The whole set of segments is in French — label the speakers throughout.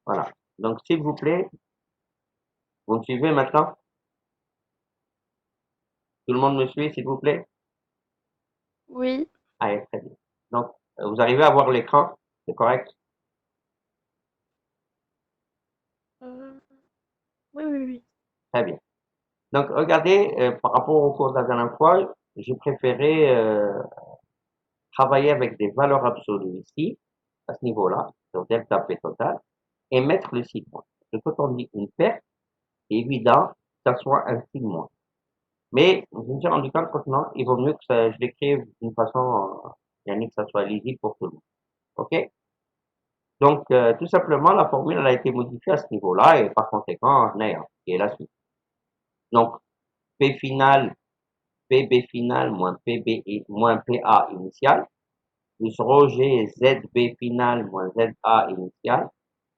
Speaker 1: Voilà. Donc, s'il vous plaît, vous me suivez maintenant? Tout le monde me suit, s'il vous plaît?
Speaker 2: Oui.
Speaker 1: Allez, très bien. Donc, vous arrivez à voir l'écran? C'est correct?
Speaker 2: Euh, oui, oui, oui.
Speaker 1: Très bien. Donc, regardez, par rapport au cours de la dernière fois, j'ai préféré travailler avec des valeurs absolues ici, à ce niveau-là, sur delta P total, et mettre le sigma. Donc, quand on dit une perte, c'est évident que ça soit un sigma. Mais je me suis rendu compte que non, il vaut mieux que je l'écrive d'une façon, yani que ça soit lisible pour tout le monde. OK? Donc, tout simplement, la formule elle a été modifiée à ce niveau-là et par conséquent, néant, qui est la suite. Donc, P final, PB final moins PB moins PA initial, plus rho G ZB final moins ZA initial,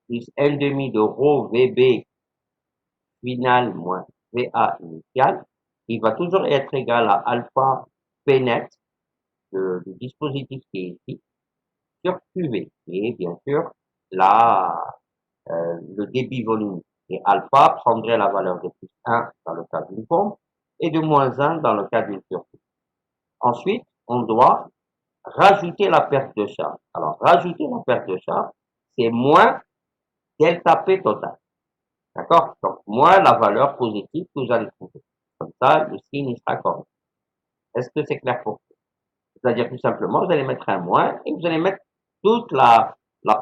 Speaker 1: plus n demi de rho VB final moins VA initial, qui va toujours être égal à alpha P net, le dispositif qui est ici, sur QV, qui est bien sûr la, le débit volumique. Et alpha prendrait la valeur de plus 1 dans le cas d'une pompe et de moins 1 dans le cas d'une surface. Ensuite, on doit rajouter la perte de charge. Alors, rajouter la perte de charge, c'est moins delta P total. D'accord? Donc, moins la valeur positive que vous allez trouver. Comme ça, le signe il sera correct. Est-ce que c'est clair pour vous? C'est-à-dire tout simplement, vous allez mettre un moins et vous allez mettre toute la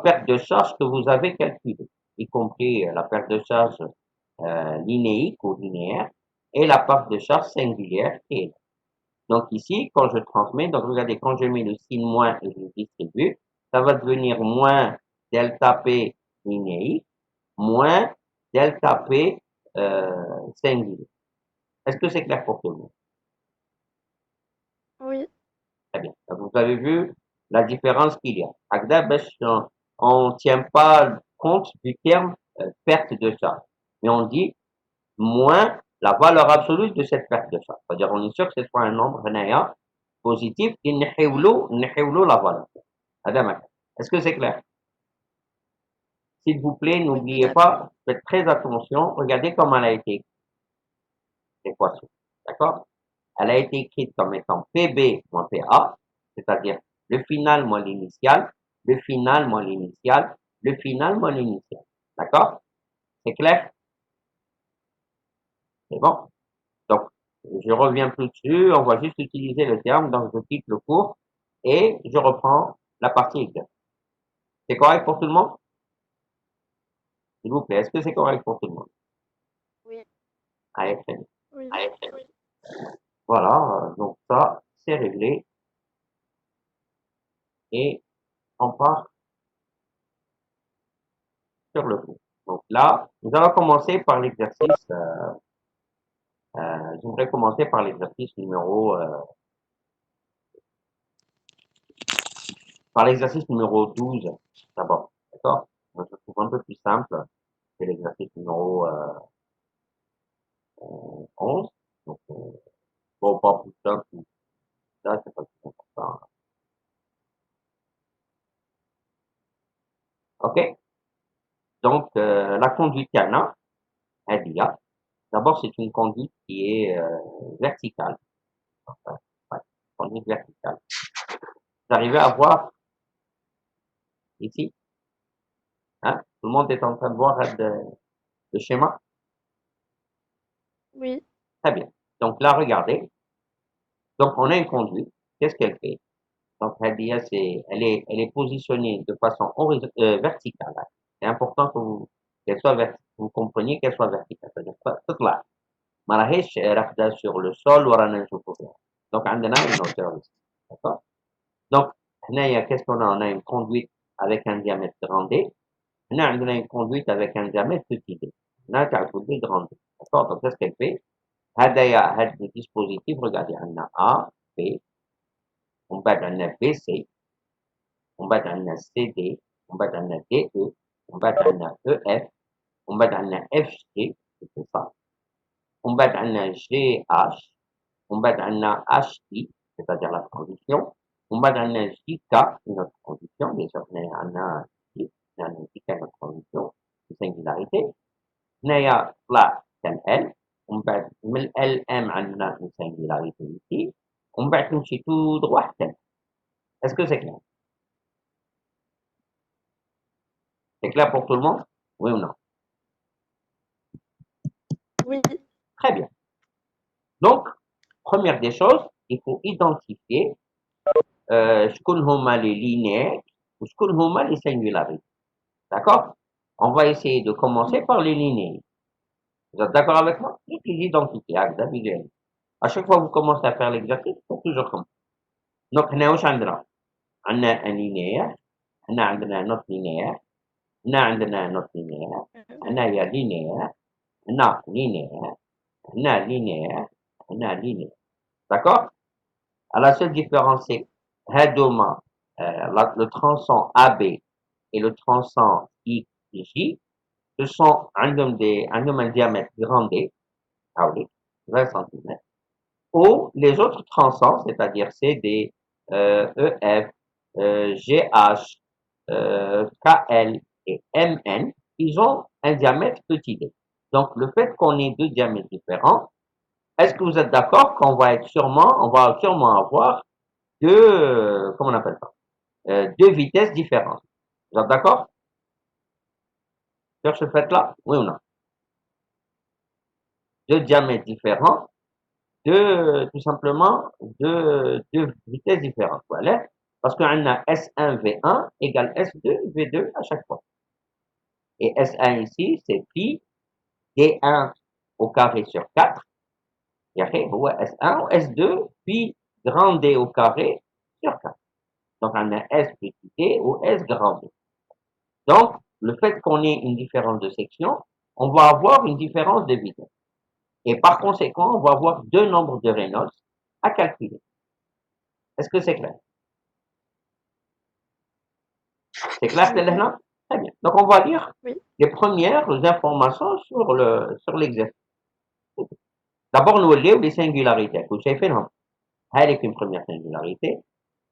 Speaker 1: perte de charge que vous avez calculée, y compris la perte de charge linéique ou linéaire et la perte de charge singulière qui est là. Donc ici, quand je transmets, donc regardez, quand je mets le signe moins et je distribue, ça va devenir moins delta P linéique, moins delta P singulier. Est-ce que c'est clair pour tout le monde?
Speaker 2: Oui.
Speaker 1: Très bien. Donc, vous avez vu la différence qu'il y a. Agda, on tient pas compte du terme perte de charge, mais on dit moins la valeur absolue de cette perte de charge. C'est-à-dire, on est sûr que ce soit un nombre néant positif et نحولوا la valeur. Est-ce que c'est clair? S'il vous plaît,
Speaker 2: Oui,
Speaker 1: n'oubliez
Speaker 2: d'accord.
Speaker 1: pas, faites très attention, regardez comment elle a été écrite, l'équation. D'accord? Elle a été écrite comme étant PB moins PA, c'est-à-dire le final moins l'initial, le final moins l'initial, le final moins l'initial. D'accord? C'est clair? C'est bon? Donc, je reviens plus dessus, on va juste utiliser le terme, donc je quitte le cours et je reprends la partie exercice. C'est correct pour tout le monde? S'il vous plaît, est-ce que c'est correct pour tout le monde?
Speaker 2: Oui.
Speaker 1: Allez, très bien.
Speaker 2: Oui.
Speaker 1: Voilà, donc ça, c'est réglé et on part sur le cours. Donc là, nous allons commencer par l'exercice, j'aimerais commencer par l'exercice par l'exercice numéro 12 d'abord. D'accord? Donc, je trouve un peu plus simple que l'exercice numéro 11. Donc, bon, pas plus simple, ça, c'est pas plus important. OK? Donc, la conduite Yana, LIA, d'abord, c'est une conduite qui est verticale. Enfin, ouais, conduite verticale. Vous arrivez à voir ici, hein? Tout le monde est en train de voir le schéma?
Speaker 2: Oui.
Speaker 1: Très bien. Donc là, regardez. Donc, on a une conduite. Qu'est-ce qu'elle fait? Donc, LIA, elle est positionnée de façon verticale. Hein. C'est important qu'elle soit verticale. Vous compreniez qu'elle soit verticale. C'est-à-dire, تطلع. ما راهيش راكده sur le sol ورانا نشوفوا فيها. Donc, عندنا une hauteur ici. D'accord? Donc, هنايا, qu'est-ce qu'on a? On a une conduite avec un diamètre grand D. هنا عندنا une conduite avec un diamètre petit d. هنا تعرفوا D grand D. D'accord? Donc, qu'est-ce qu'elle fait? هذا الديسبوزيتيف regardez عندنا A, B, ومن بعد عندنا B, C, ومن بعد عندنا C, D, ومن بعد عندنا D, E, ومن بعد عندنا E, F, ومن بعد عندنا F, G, c'est ça. ومن بعد عندنا G, H, ومن بعد عندنا H, I, c'est-à-dire la transition. ومن بعد عندنا J, K, une autre transition. Déjà, on a J, on a J, K, notre transition. singularité. هنايا طلع كان L ومن بعد من LM عندنا une singularité ici ومن بعد نمشي tout droit حتى ل. Est-ce que c'est clair? C'est clair pour tout le monde? Oui ou non?
Speaker 2: Oui.
Speaker 1: Très bien. Donc, première des choses, il faut identifier شكون هما les linéaires ou شكون هما les singularités. D'accord? On va essayer de commencer par les linéaires. Vous êtes d'accord avec moi? Et puis l'identité, visuelle. À chaque fois que vous commencez à faire l'exercice, il faut toujours commencer. Donc, هنا واش عندنا؟ عندنا un linéaire, هنا عندنا un autre linéaire, هنا عندنا un autre linéaire, هنايا linéaire, هنا linéaire, هنا linéaire, هنا linéaire. D'accord? La seule différence, c'est هادوما le tronçon AB et le tronçon XJ, ce sont عندهم un diamètre grand D, 20 cm, ou les autres tronçons, c'est-à-dire CD, EF, GH, KL et MN, ils ont un diamètre petit d. Donc, le fait qu'on ait deux diamètres différents, est-ce que vous êtes d'accord qu'on va sûrement avoir deux, comment on appelle ça, deux vitesses différentes? Vous êtes d'accord sur ce fait-là? Oui ou non? Deux diamètres différents, tout simplement, deux vitesses différentes. Voilà. Parce qu'on a S1 V1 égale S2 V2 à chaque fois. Et S1 ici, c'est pi D1 au carré sur 4. Et après, S1 ou S2 pi grand D au carré sur 4. Donc, on a S petit d ou S grand D. Donc, le fait qu'on ait une différence de section, on va avoir une différence de vitesse. Et par conséquent, on va avoir deux nombres de Reynolds à calculer. Est-ce que c'est clair? C'est clair, là? Très bien. Donc, on va lire les premières informations sur l'exercice. D'abord, nous allons les singularités. Vous savez, non? Elle est une première singularité.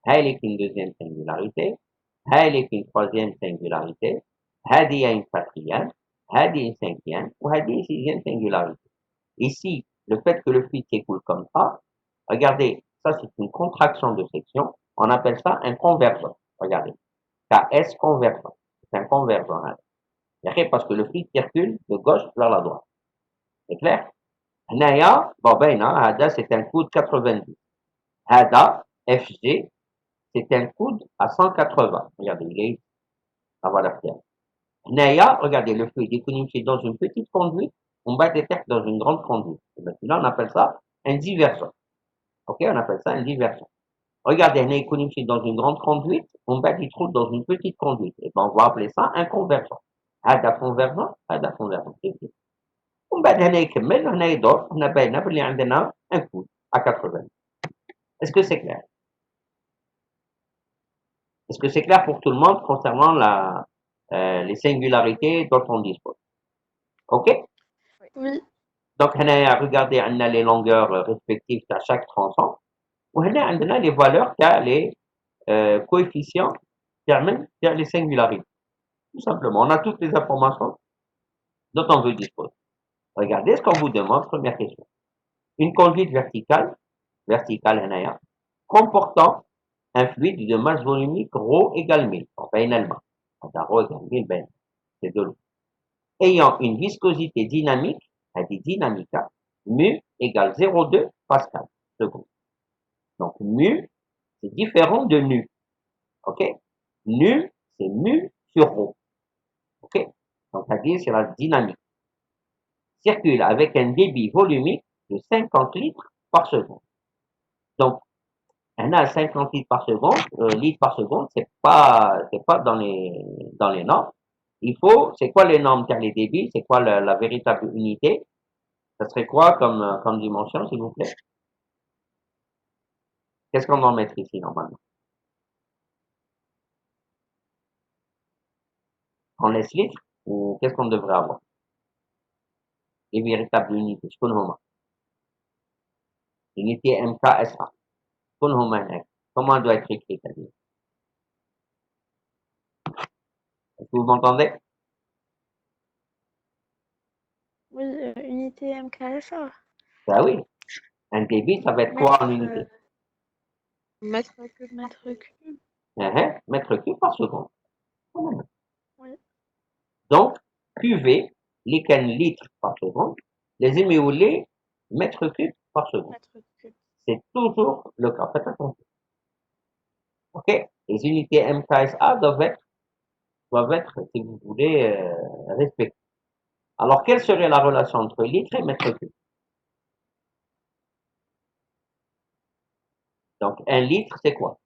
Speaker 1: Elle est une deuxième singularité. Elle est une troisième singularité. Elle est une quatrième. Elle est une cinquième. Ou elle est une sixième singularité. Ici, le fait que le fluide s'écoule comme ça, regardez, ça c'est une contraction de section. On appelle ça un convergent. Regardez. KS convergent. C'est un convergent. Parce que le fluide circule de gauche vers la droite. C'est clair? هنايا بابينا هذا c'est un coude 90. هذا FG c'est un coude à 180. Regardez, il est ça va la faire. هنايا, regardez, le fluide est connecté dans une petite conduite, on bat des terres dans une grande conduite. Et maintenant, on appelle ça un divergent. Ok, on appelle ça un divergent. Regardez, on est connecté dans une grande conduite, on bat des trous dans une petite conduite. Et ben, on va appeler ça un convergent. هذا convergent, هذا convergent. ومن بعد هنا يكمل هنا يدور هنا باينه باللي عندنا ان كود à 80. Est-ce que c'est clair? Est-ce que c'est clair pour tout le monde concernant les singularités dont on dispose? Ok?
Speaker 2: Oui.
Speaker 1: Donc هنا regardez on a les longueurs respectives à chaque tronçon وهنا عندنا les valeurs تاع les coefficients تاع les singularités. Tout simplement, on a toutes les informations dont on veut disposer. Regardez ce qu'on vous demande, première question. Une conduite verticale هنايا comportant un fluide de masse volumique ρ égale 1000. Enfin, finalement, ρ égale 1000, ben, c'est de l'eau. Ayant une viscosité dynamique, dit dynamique, mu égale 0,2 pascal seconde. Donc, mu, c'est différent de nu. OK? Nu, c'est mu sur ρ. OK? Donc, c'est-à-dire, c'est la dynamique. Circule avec un débit volumique de 50 litres par seconde. Donc, on a 50 litres par seconde, c'est pas dans les normes. Il faut, c'est quoi les normes car les débits, c'est quoi la véritable unité? Ça serait quoi comme dimension, s'il vous plaît? Qu'est-ce qu'on va mettre ici, normalement? On laisse litres ou qu'est-ce qu'on devrait avoir? Les véritables unités, Unité MKSA. Comment elle doit être écrite? Est-ce que vous m'entendez?
Speaker 2: Oui, unité MKSA.
Speaker 1: Ben oui. Un débit, ça va être quoi en unité?
Speaker 2: Mètre cube. Mètre cube.
Speaker 1: Mètre cube par seconde.
Speaker 2: Oui.
Speaker 1: Donc, QV, lesquels litres par seconde, les éméolés, mètre cube par seconde.
Speaker 2: Mètre cube.
Speaker 1: C'est toujours le cas. Faites attention. OK? Les unités MKSA doivent être, si vous voulez, respectées. Alors, quelle serait la relation entre litre et mètre cube? Donc, un litre, c'est quoi?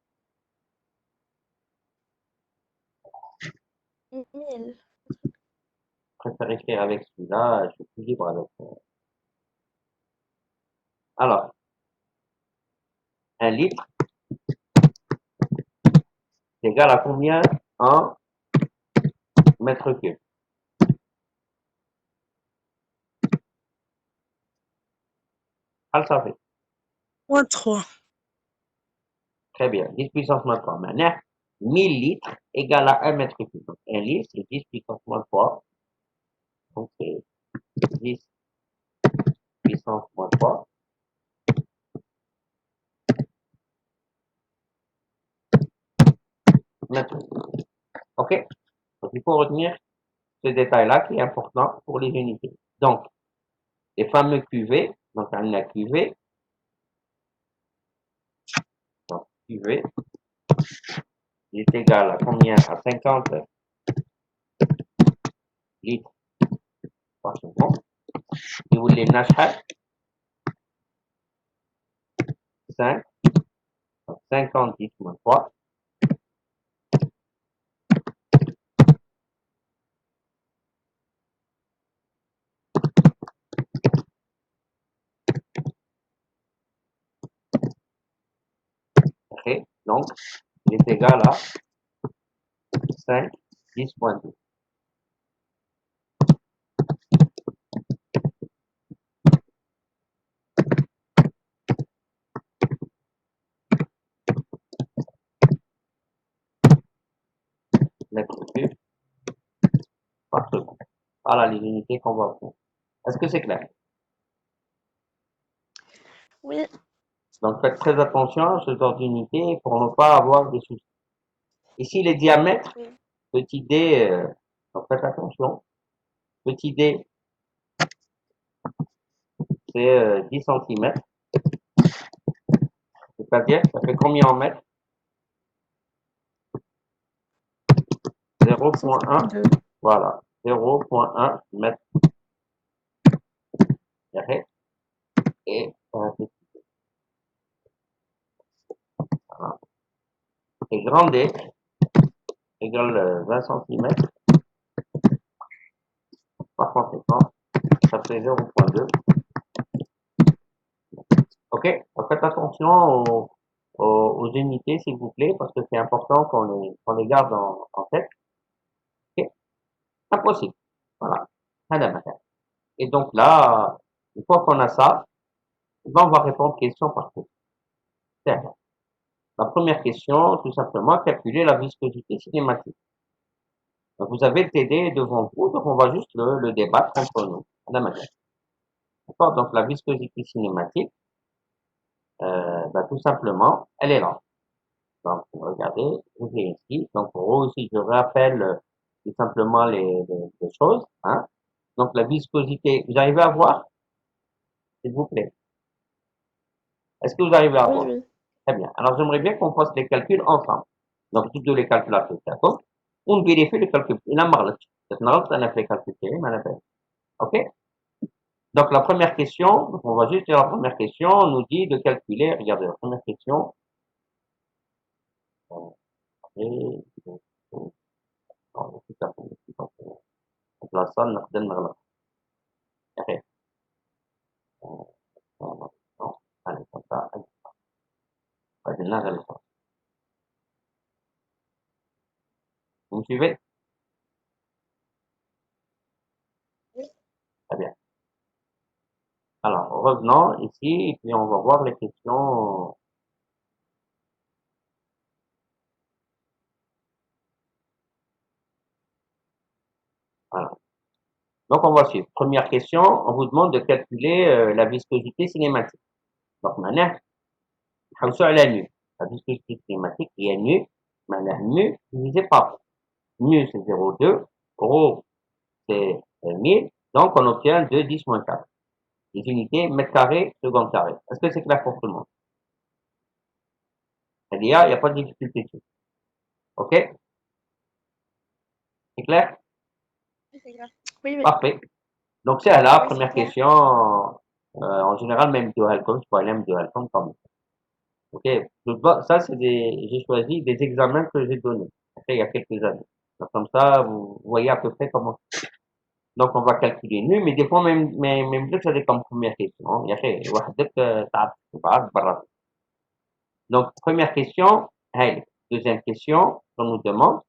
Speaker 2: 1000.
Speaker 1: Je préfère écrire avec celui-là, je suis plus libre avec. Alors, un litre, c'est égal à combien en mètre cube? Ah, ça fait.
Speaker 3: Moins 3.
Speaker 1: Très bien. 10 puissance moins 3. Maintenant, 1000 litres égale à 1 mètre cube. Donc, 1 litre, c'est 10 puissance moins 3. Donc, c'est 10 puissance moins 3 mètres cubes. OK? Donc, il faut retenir ce détail-là qui est important pour les unités. Donc, les fameux QV, donc on a QV, donc QV est égal à combien? À 50 litres par seconde. Si vous voulez Nashad, 5, donc 50 10 moins 3, OK? Donc, il est égal à 5, 10 moins 2. Mètres cubes par seconde. Voilà les unités qu'on va prendre. Est-ce que c'est clair?
Speaker 2: Oui.
Speaker 1: Donc, faites très attention à ce genre d'unité pour ne pas avoir des soucis. Ici, les diamètres,
Speaker 2: Oui.
Speaker 1: petit d, donc faites attention. Petit d, c'est 10 cm. C'est-à-dire, ça fait combien en mètres? 0,1.
Speaker 3: 2.
Speaker 1: Voilà. 0,1 mètre carré. Et voilà. Et grand D égale 20 cm. Par conséquent, ça fait 0,2. OK? Donc, faites attention aux unités, s'il vous plaît, parce que c'est important qu'on les garde en tête. OK? Impossible. Voilà. Et donc là, une fois qu'on a ça, on va répondre question par question. La première question, tout simplement, calculer la viscosité cinématique. Donc, vous avez le TD devant vous, donc on va juste le débattre entre nous. D'accord? Donc, la viscosité cinématique, tout simplement, elle est là. Donc, regardez, je viens ici. Donc, pour vous aussi, je rappelle tout simplement les choses. Hein? Donc, la viscosité, vous arrivez à voir, s'il vous plaît. Est-ce que vous arrivez à
Speaker 2: Oui,
Speaker 1: voir?
Speaker 2: oui.
Speaker 1: Très bien. Alors, j'aimerais bien qu'on fasse les calculs ensemble. Donc, toutes les calculatrices, d'accord? On vérifie le calcul. Il a marre là-dessus. On a fait les calculs. OK? Donc, la première question, donc on va juste dire la première question, on nous dit de calculer, regardez la première question. Donc, la salle, allez, comme ça, allez. Vous me suivez?
Speaker 2: Oui.
Speaker 1: Très bien. Alors, revenons ici, et puis on va voir les questions. Voilà. Donc, on va suivre. Première question, on vous demande de calculer la viscosité cinématique. Donc, maintenant, نحوسوا على nu. La viscosité cinématique هي nu, معناها mu divisé par nu c'est 0,2, rho c'est 1000, donc on obtient 2 10 moins 4. Les unités mètres carrés, seconde carré. Est-ce que c'est clair pour tout le monde? Il y a pas de difficulté dessus. Ok? C'est clair?
Speaker 2: Oui, c'est grave. Oui, oui.
Speaker 1: Parfait. Donc c'est à la
Speaker 2: Oui, c'est
Speaker 1: première
Speaker 2: clair.
Speaker 1: question, en général même de Halcom, c'est pas même de Halcom quand même. Ok? Donc, ça c'est j'ai choisi des examens que j'ai donnés. Après, il y a quelques années. Donc, comme ça, vous voyez à peu près comment. Donc on va calculer nu, mais des fois même ça c'est comme première question. يا أخي وحدك تعرف برا. Donc première question, hey, deuxième question, on nous demande,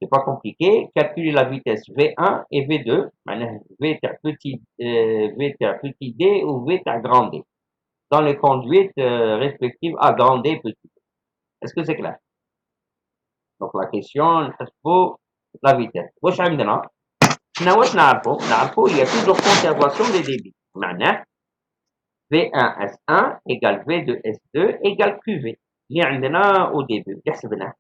Speaker 1: c'est pas compliqué, calculer la vitesse V1 et V2, معناها V تاع petit V تاع petit d ou V تاع grand D, dans les conduites respectives à grand D petit D. Est-ce que c'est clair? Donc la question, نحسبوا la vitesse. واش عندنا؟ حنا واش نعرفوا il y a toujours conservation des débits. معناه V1 S1 égale V2 S2 égale QV. اللي عندنا au début اللي حسبناه.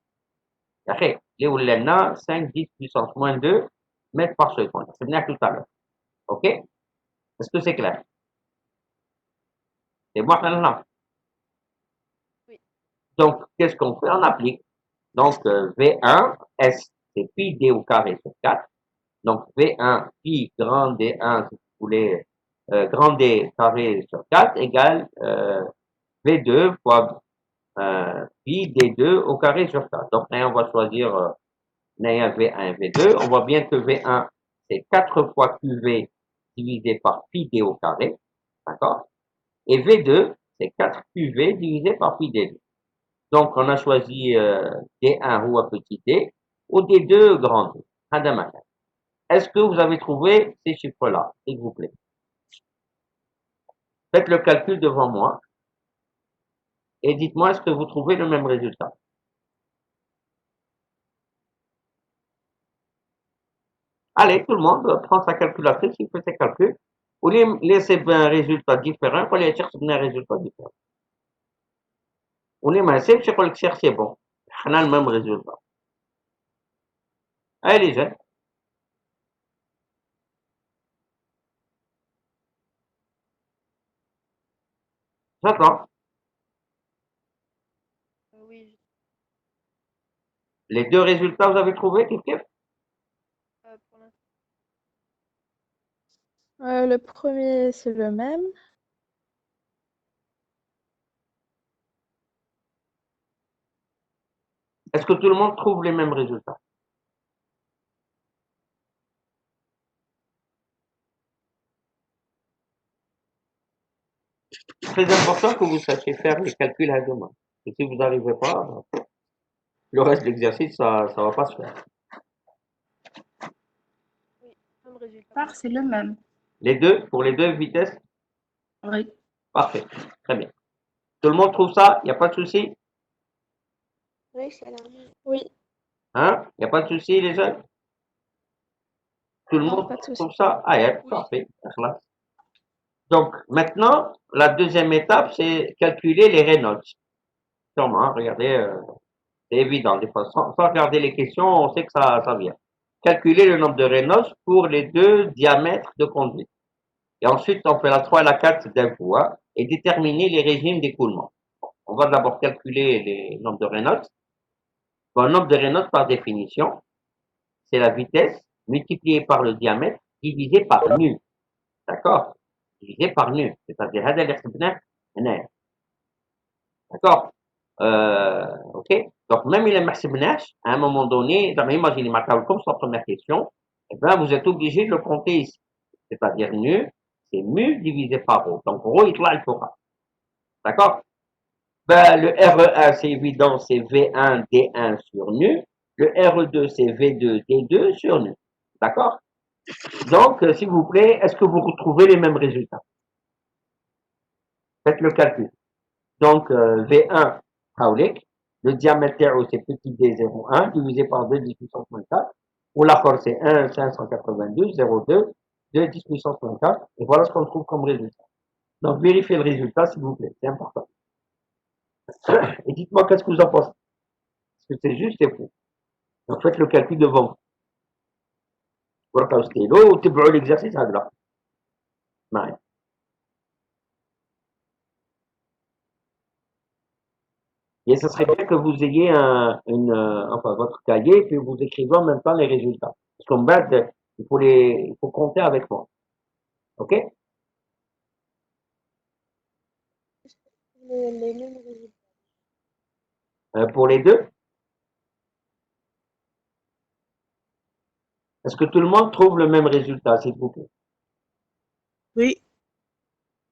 Speaker 1: يا أخي اللي ولا لنا 5 10 puissance moins 2 mètres par seconde. حسبناه tout à l'heure. OK? Est-ce que c'est clair? C'est bon maintenant?
Speaker 2: Oui.
Speaker 1: Donc, qu'est-ce qu'on fait? On applique. Donc, V1 S, c'est pi D au carré sur 4. Donc, V1 pi grand D1, si vous voulez, grand D carré sur 4 égale V2 fois pi D2 au carré sur 4. Donc, là, on va choisir V1 et V2. On voit bien que V1, c'est 4 fois QV divisé par pi D au carré. D'accord? Et V2, c'est 4 QV divisé par pi D2. Donc, on a choisi D1 ou à petit d ou D2 grand D. Est-ce que vous avez trouvé ces chiffres-là, s'il vous plaît? Faites le calcul devant moi et dites-moi est-ce que vous trouvez le même résultat. Allez, tout le monde prend sa calculatrice, il fait ses calculs. Ou laissez un résultat différent, ou les chercher un résultat différent. Ou les massifs, c'est qu'on cherche bon. On a le même résultat. Allez, les jeunes. J'attends.
Speaker 2: Oui.
Speaker 1: Les deux résultats, vous avez trouvé, Kif?
Speaker 2: Pour l'instant. Le premier, c'est le même.
Speaker 1: Est-ce que tout le monde trouve les mêmes résultats? C'est très important que vous sachiez faire les calculs à demain. Et si vous n'arrivez pas, le reste de l'exercice, ça va pas se faire.
Speaker 2: Oui, même résultat.
Speaker 3: Part, c'est le même.
Speaker 1: Les deux, pour les deux vitesses?
Speaker 3: Oui.
Speaker 1: Parfait. Très bien. Tout le monde trouve ça? Il n'y a pas de souci?
Speaker 2: Oui, c'est la même. Oui.
Speaker 1: Hein? Il n'y a pas de souci, les jeunes? Tout le
Speaker 2: Non,
Speaker 1: monde
Speaker 2: pas de souci.
Speaker 1: trouve ça? Ah, yeah,
Speaker 2: Oui.
Speaker 1: parfait. Donc, maintenant, la deuxième étape, c'est calculer les Reynolds. Sûrement, hein, regardez, c'est évident. Des fois, sans regarder les questions, on sait que ça vient. Calculer le nombre de Reynolds pour les deux diamètres de conduite. Et ensuite, on fait la 3 et la 4 d'un coup, hein, et déterminer les régimes d'écoulement. On va d'abord calculer les nombres de Reynolds. Bon, le nombre de Reynolds, par définition, c'est la vitesse multipliée par le diamètre divisé par nu. D'accord? Divisé par nu. C'est-à-dire, هذا اللي حسبناه هنا. D'accord? OK? Donc, même il est محسبناش, à un moment donné, imaginez, comme sur la première question, eh ben, vous êtes obligé de le compter ici. C'est-à-dire nu, c'est mu divisé par rho. Donc, rho, il le fera. D'accord? Ben, le RE1, c'est évident, c'est V1 D1 sur nu. Le RE2, c'est V2 D2 sur nu. D'accord? Donc, s'il vous plaît, est-ce que vous retrouvez les mêmes résultats? Faites le calcul. Donc, V1, Haulik, le diamètre c'est petit d 0,1 divisé par 2 10 puissance moins 4. Ou l'accord, c'est 1, 592, 02, 2, 10 puissance moins 4. Et voilà ce qu'on trouve comme résultat. Donc, vérifiez le résultat, s'il vous plaît. C'est important. Et dites-moi qu'est-ce que vous en pensez. Est-ce que c'est juste et faux? Donc, faites le calcul devant vous. ورقة وستيلو وتبعوا l'exercice هكذا معي. Et ce serait bien que vous ayez enfin, votre cahier, puis vous écrivez en même temps les résultats. Parce qu'en bas, il faut compter avec moi. OK?
Speaker 2: les mêmes résultats.
Speaker 1: Pour les deux, est-ce que tout le monde trouve le même résultat, s'il vous plaît?
Speaker 2: Oui.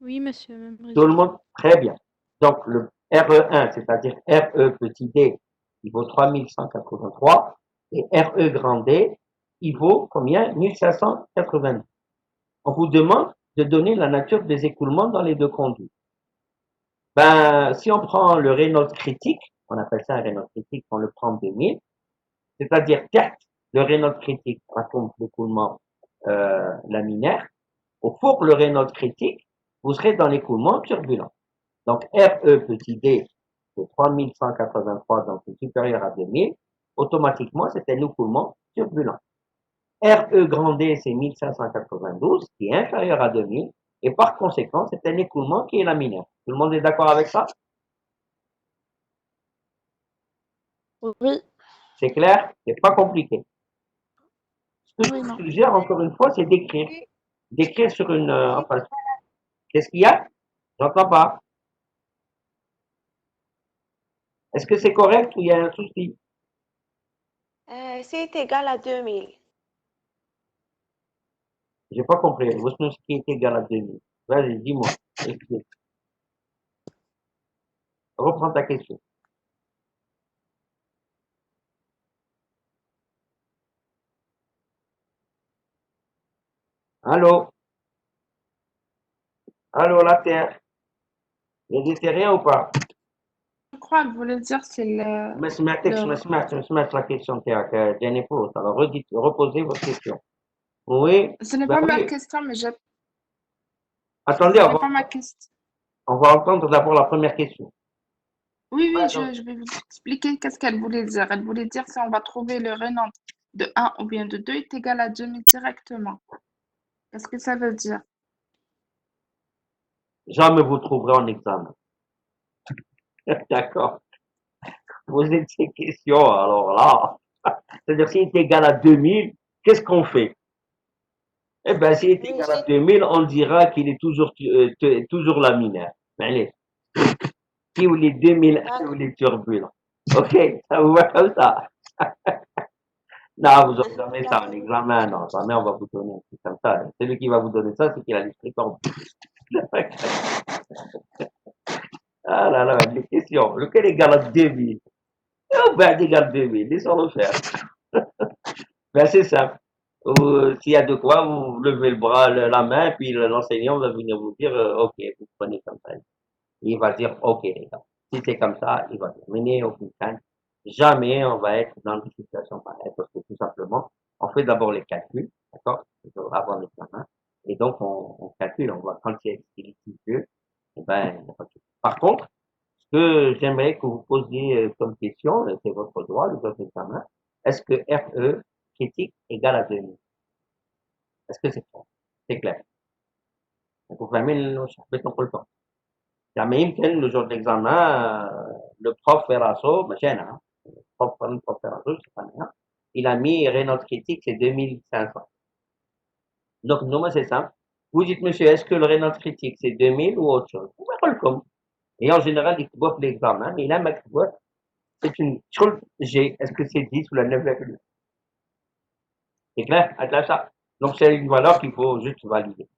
Speaker 4: Oui, monsieur, même
Speaker 1: Tout le
Speaker 4: résultat.
Speaker 1: monde? Très bien. Donc, le RE1, c'est-à-dire RE petit d, il vaut 3183. Et RE grand D, il vaut combien? 1580. On vous demande de donner la nature des écoulements dans les deux conduits. Ben, si on prend le Reynolds critique, on appelle ça un Reynolds critique, on le prend 2000, c'est-à-dire certes, le Reynolds critique raconte l'écoulement laminaire. Au four, le Reynolds critique, vous serez dans l'écoulement turbulent. Donc, RE petit d, c'est 3183, donc c'est supérieur à 2000. Automatiquement, c'est un écoulement turbulent. RE grand D, c'est 1592, qui est inférieur à 2000. Et par conséquent, c'est un écoulement qui est laminaire. Tout le monde est d'accord avec ça?
Speaker 2: Oui.
Speaker 1: C'est clair? C'est pas compliqué. Ce que je
Speaker 3: Oui,
Speaker 1: vous
Speaker 3: non.
Speaker 1: suggère, encore une fois, c'est d'écrire. D'écrire sur une... enfin, qu'est-ce qu'il y a? J'entends pas. Est-ce que c'est correct ou il y a un souci?
Speaker 2: C'est égal à 2000.
Speaker 1: J'ai pas compris. What's qui est égal à 2000? Vas-y, dis-moi. Explique. Reprends ta question. Allô? Allô, la Terre? Il y a des terriens ou pas?
Speaker 3: Je crois qu'elle voulait dire c'est
Speaker 1: ما سمعتكش ما
Speaker 3: le...
Speaker 1: سمعتش ما سمعتش la question تاعك جاني فوت. Alors redites, reposez votre question. Oui,
Speaker 3: Ce n'est
Speaker 1: ben
Speaker 3: pas ma
Speaker 1: oui.
Speaker 3: question, mais
Speaker 1: Attendez,
Speaker 3: ce n'est pas ma question.
Speaker 1: on va entendre d'abord la première question.
Speaker 3: Oui,
Speaker 1: Ouais,
Speaker 3: oui,
Speaker 1: donc,
Speaker 3: je vais vous expliquer qu'est-ce qu'elle voulait dire. Elle voulait dire si on va trouver le Renan de 1 ou bien de 2 est égal à 2000 directement. Qu'est-ce que ça veut dire?
Speaker 1: jamais vous trouverez en examen. D'accord. Posez ces questions, alors là. C'est-à-dire, s'il est égal à 2000, qu'est-ce qu'on fait? Eh ben, s'il est égal à 2000, on dira qu'il est toujours laminaire. Allez, qui ou les 2001 ou les turbulents. Ok, ça vous va comme ça? Non, vous n'aurez jamais ça en examen, non, jamais on va vous donner un truc comme ça. Celui qui va vous donner ça, c'est qu'il a l'esprit tordu. Ah là là, les questions. Lequel est égal à 2000? Oh, ben, égal à 2000, laissons-le faire. Ben, c'est simple. S'il y a de quoi, vous levez le bras, la main, puis l'enseignant va venir vous dire, ok, vous prenez comme ça. Il va dire, ok, les gars. Si c'est comme ça, il va terminer aucune crainte. Jamais on va être dans des situations pareilles, parce que tout simplement, on fait d'abord les calculs, d'accord, avant l'examen. Et donc, on calcule, on voit quand c'est litigieux, eh ben, il n'y a pas de souci. Par contre, ce que j'aimerais que vous posiez comme question, c'est votre droit, le votre examen, est-ce que RE critique égale à 2000? Est-ce que c'est clair? C'est clair. Donc, vous fermez le chapitre pour le temps. يعني يمكن le jour de l'examen, le prof Ferrasso, machin, prof Ferrasso, je sais pas bien, il a mis Reynolds critique, c'est 2500. Donc, nous, moi, c'est simple. Vous dites, monsieur, est-ce que le Reynolds critique, c'est 2000 ou autre chose? Vous mettez le com. Et en général, il boit l'examen, mais là, c'est une chose G. Est-ce que c'est 10 ou la 9,9? C'est clair? Avec ça. Donc, c'est une valeur qu'il faut juste valider.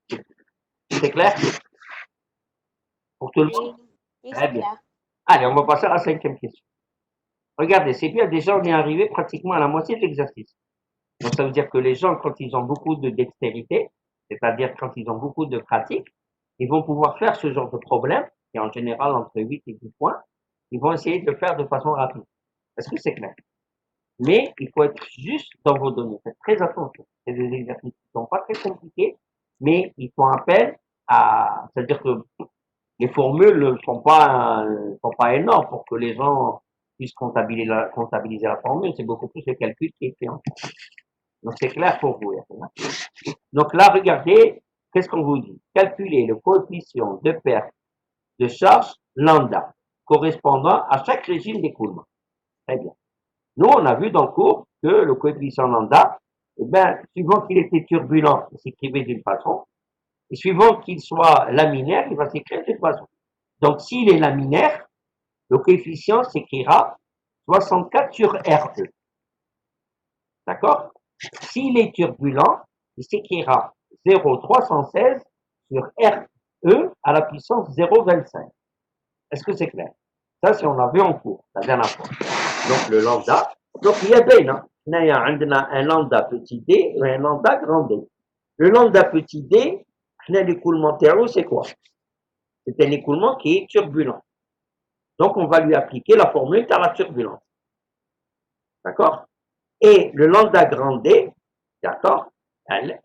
Speaker 1: C'est clair? Pour tout le monde?
Speaker 2: Oui,
Speaker 1: Très
Speaker 2: c'est
Speaker 1: bien.
Speaker 2: clair.
Speaker 1: Allez, on va passer à la cinquième question. Regardez, c'est bien, déjà, on est arrivé pratiquement à la moitié de l'exercice. Donc, ça veut dire que les gens, quand ils ont beaucoup de dextérité, c'est-à-dire quand ils ont beaucoup de pratique, ils vont pouvoir faire ce genre de problème, qui est en général entre 8 et 10 points. Ils vont essayer de le faire de façon rapide. Est-ce que c'est clair? mais il faut être juste dans vos données. Faites très attention. C'est des exercices qui sont pas très compliqués, mais ils font appel à, c'est-à-dire que les formules ne sont pas énormes pour que les gens puissent comptabiliser la formule. C'est beaucoup plus le calcul qui est fait. Donc c'est clair pour vous. Donc là, regardez, qu'est-ce qu'on vous dit? Calculez le coefficient de perte de charge lambda correspondant à chaque régime d'écoulement. Très bien. Nous, on a vu dans le cours que le coefficient lambda, eh ben, suivant qu'il était turbulent, il s'écrivait d'une façon, et suivant qu'il soit laminaire, il va s'écrire d'une façon. Donc, s'il est laminaire, le coefficient s'écrira 64 sur RE. D'accord? S'il est turbulent, il s'écrira 0,316 sur RE à la puissance 0,25. Est-ce que c'est clair? Ça, c'est on l'a vu en cours, la dernière fois. Donc, le lambda. Donc, il y a bien, un lambda petit d et un lambda grand D. Le lambda petit d, l'écoulement théorique, c'est quoi? C'est un écoulement qui est turbulent. Donc, on va lui appliquer la formule à la turbulence. D'accord? Et le lambda grand D, d'accord? Elle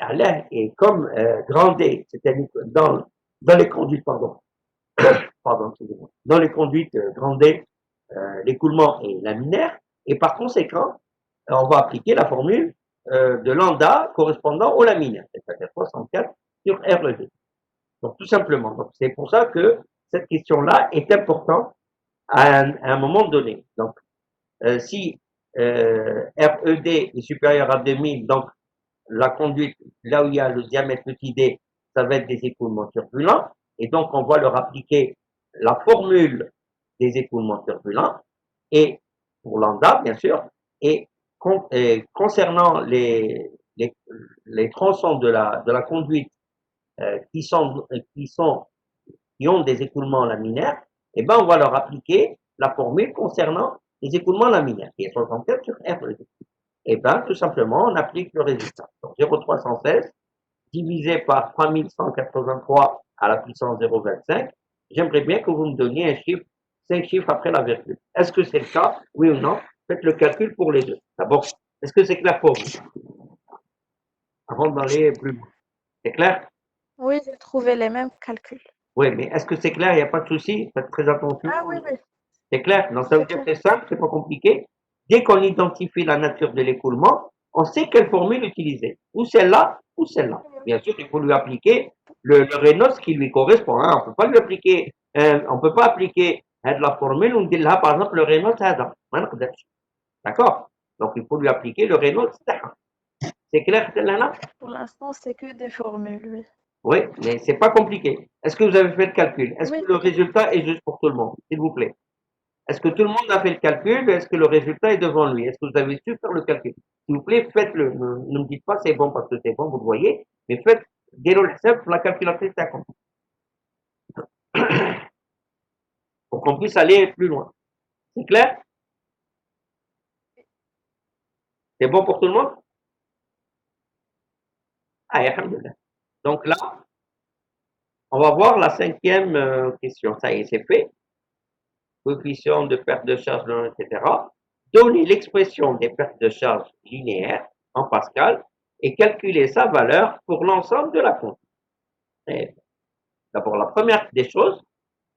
Speaker 1: est comme grand D, c'est-à-dire dans les conduites, pardon, excusez-moi, dans les conduites grand D, l'écoulement est laminaire, et par conséquent, on va appliquer la formule de lambda correspondant au laminaire, c'est-à-dire 64 sur RED. Donc tout simplement, donc c'est pour ça que cette question-là est importante à un moment donné. Donc si RED est supérieur à 2000, donc la conduite, là où il y a le diamètre petit d, ça va être des écoulements turbulents, et donc on va leur appliquer la formule des écoulements turbulents, et pour lambda, bien sûr, et concernant les tronçons de la conduite qui ont des écoulements laminaires, eh ben on va leur appliquer la formule concernant les écoulements laminaires, qui est 64 sur R. Eh bien, tout simplement, on applique le résultat. Donc, 0,316 divisé par 3183 à la puissance 0,25. J'aimerais bien que vous me donniez un chiffre, 5 chiffres après la virgule. Est-ce que c'est le cas? Oui ou non? Faites le calcul pour les deux. D'abord, est-ce que c'est clair pour vous? Avant d'aller plus loin. C'est clair?
Speaker 2: Oui, j'ai trouvé les mêmes calculs.
Speaker 1: Oui, mais est-ce que c'est clair? Il n'y a pas de souci? Faites très attention.
Speaker 2: Ah oui, oui.
Speaker 1: C'est clair? Donc, ça veut dire que c'est simple, c'est pas compliqué. Dès qu'on identifie la nature de l'écoulement, on sait quelle formule utiliser. Ou celle-là, ou celle-là. Bien sûr, il faut lui appliquer le Reynolds qui lui correspond. Hein. On peut pas lui appliquer, on peut pas appliquer la formule, on dit là, par exemple, le Reynolds, d'accord? Donc, il faut lui appliquer le Reynolds. C'est clair, là?
Speaker 2: Pour l'instant, c'est que des formules, oui.
Speaker 1: Oui, mais c'est pas compliqué. Est-ce que vous avez fait le calcul? Est-ce
Speaker 2: Oui.
Speaker 1: que le résultat est juste pour tout le monde? S'il vous plaît. Est-ce que tout le monde a fait le calcul? Est-ce que le résultat est devant lui? Est-ce que vous avez su faire le calcul? S'il vous plaît, faites-le. Ne me dites pas c'est bon parce que c'est bon, vous le voyez, mais faites la calculatrice à compte. Pour qu'on puisse aller plus loin. C'est clair? C'est bon pour tout le monde? Ah, alhamdoulilah. Donc là, on va voir la 5e question. Ça y est, c'est fait. Coefficient de perte de charge, etc. Donnez l'expression des pertes de charge linéaires en Pascal et calculer sa valeur pour l'ensemble de la conduite. D'abord, la première des choses,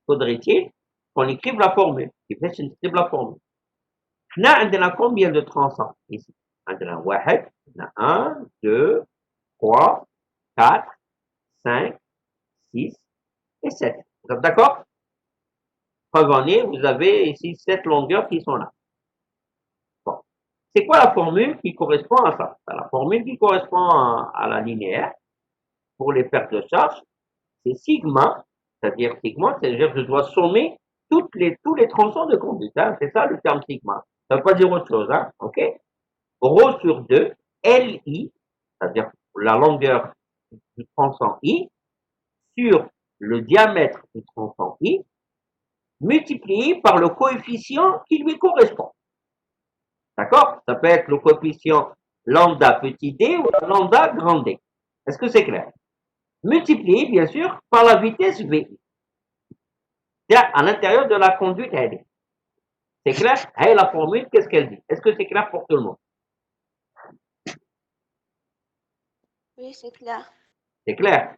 Speaker 1: faudrait-il qu'on écrive la formule. Il faut écrire la formule. On a combien de tronçons ici? On a 1, 2, 3, 4, 5, 6 et 7. Vous êtes d'accord? Preuve en est, vous avez ici 7 longueurs qui sont là. Bon. C'est quoi la formule qui correspond à ça? La formule qui correspond à la linéaire pour les pertes de charge, c'est sigma, c'est-à-dire que je dois sommer tous les tronçons de conduite. Hein, c'est ça le terme sigma. Ça ne veut pas dire autre chose. Hein, ok? Rho sur 2, Li, c'est-à-dire la longueur du tronçon I, sur le diamètre du tronçon I, multiplié par le coefficient qui lui correspond. D'accord? Ça peut être le coefficient lambda petit d ou lambda grand D. Est-ce que c'est clair? Multiplié, bien sûr, par la vitesse V. C'est-à-dire à l'intérieur de la conduite LD. C'est clair? Hey, la formule, qu'est-ce qu'elle dit? Est-ce que c'est clair pour tout le monde?
Speaker 2: Oui, c'est clair.
Speaker 1: C'est clair.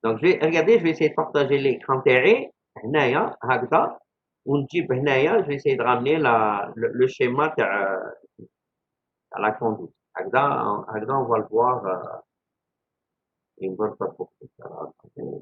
Speaker 1: Donc, regardez, je vais essayer de partager l'écran terré. هنايا هكذا ونجيب هنايا je vais essayer de ramener le schéma à la conduite. هكذا on va le voir une bonne fois pour toutes. Alors, attendez,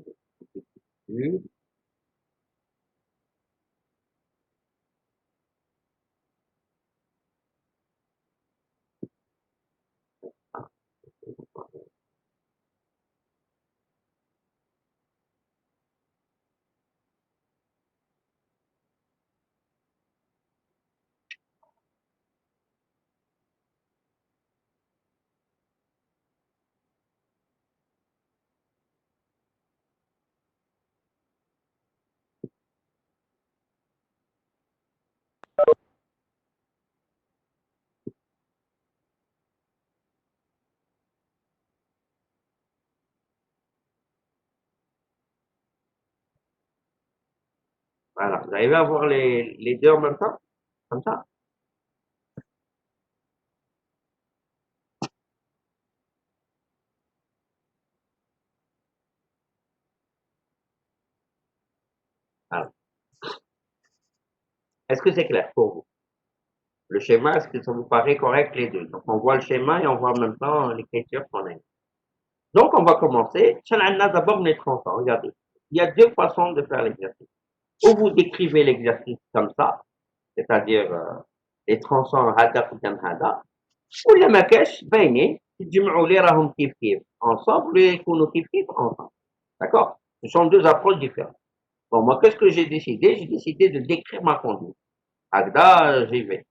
Speaker 1: voilà, vous arrivez à voir les deux en même temps? Comme ça? Alors, est-ce que c'est clair pour vous? Le schéma, est-ce que ça vous paraît correct les deux? Donc, on voit le schéma et on voit en même temps l'écriture qu'on a. Donc, on va commencer. On a d'abord les tranchants. Regardez. Il y a deux façons de faire l'exercice. Ou vous décrivez l'exercice comme ça, c'est-à-dire les tronçons هذا قدام هذا ولا ما كاش باينين تجمعوا لي راهم كيف ensemble ولا يكونوا كيف ensemble. D'accord? Ce sont deux approches différentes. Bon, moi, qu'est-ce que j'ai décidé? J'ai décidé de décrire ma conduite. Agda, j'y vais.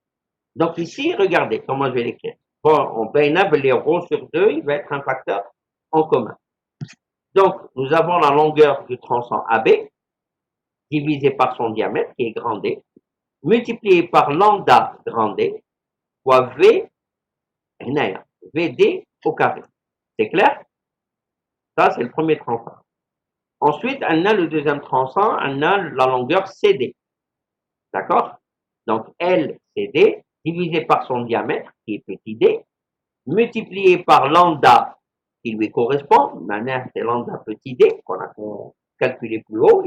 Speaker 1: Donc ici, regardez comment je vais l'écrire. Bon, on bainable les rho sur 2, il va être un facteur en commun. Donc, nous avons la longueur du tronçon AB, divisé par son diamètre, qui est grand D, multiplié par lambda grand D, fois V, VD au carré. C'est clair? Ça, c'est le premier tronçon. Ensuite, on a le deuxième tronçon, on a la longueur CD. D'accord? Donc, LCD, divisé par son diamètre, qui est petit d, multiplié par lambda, qui lui correspond, maintenant c'est lambda petit d, qu'on a calculé plus haut,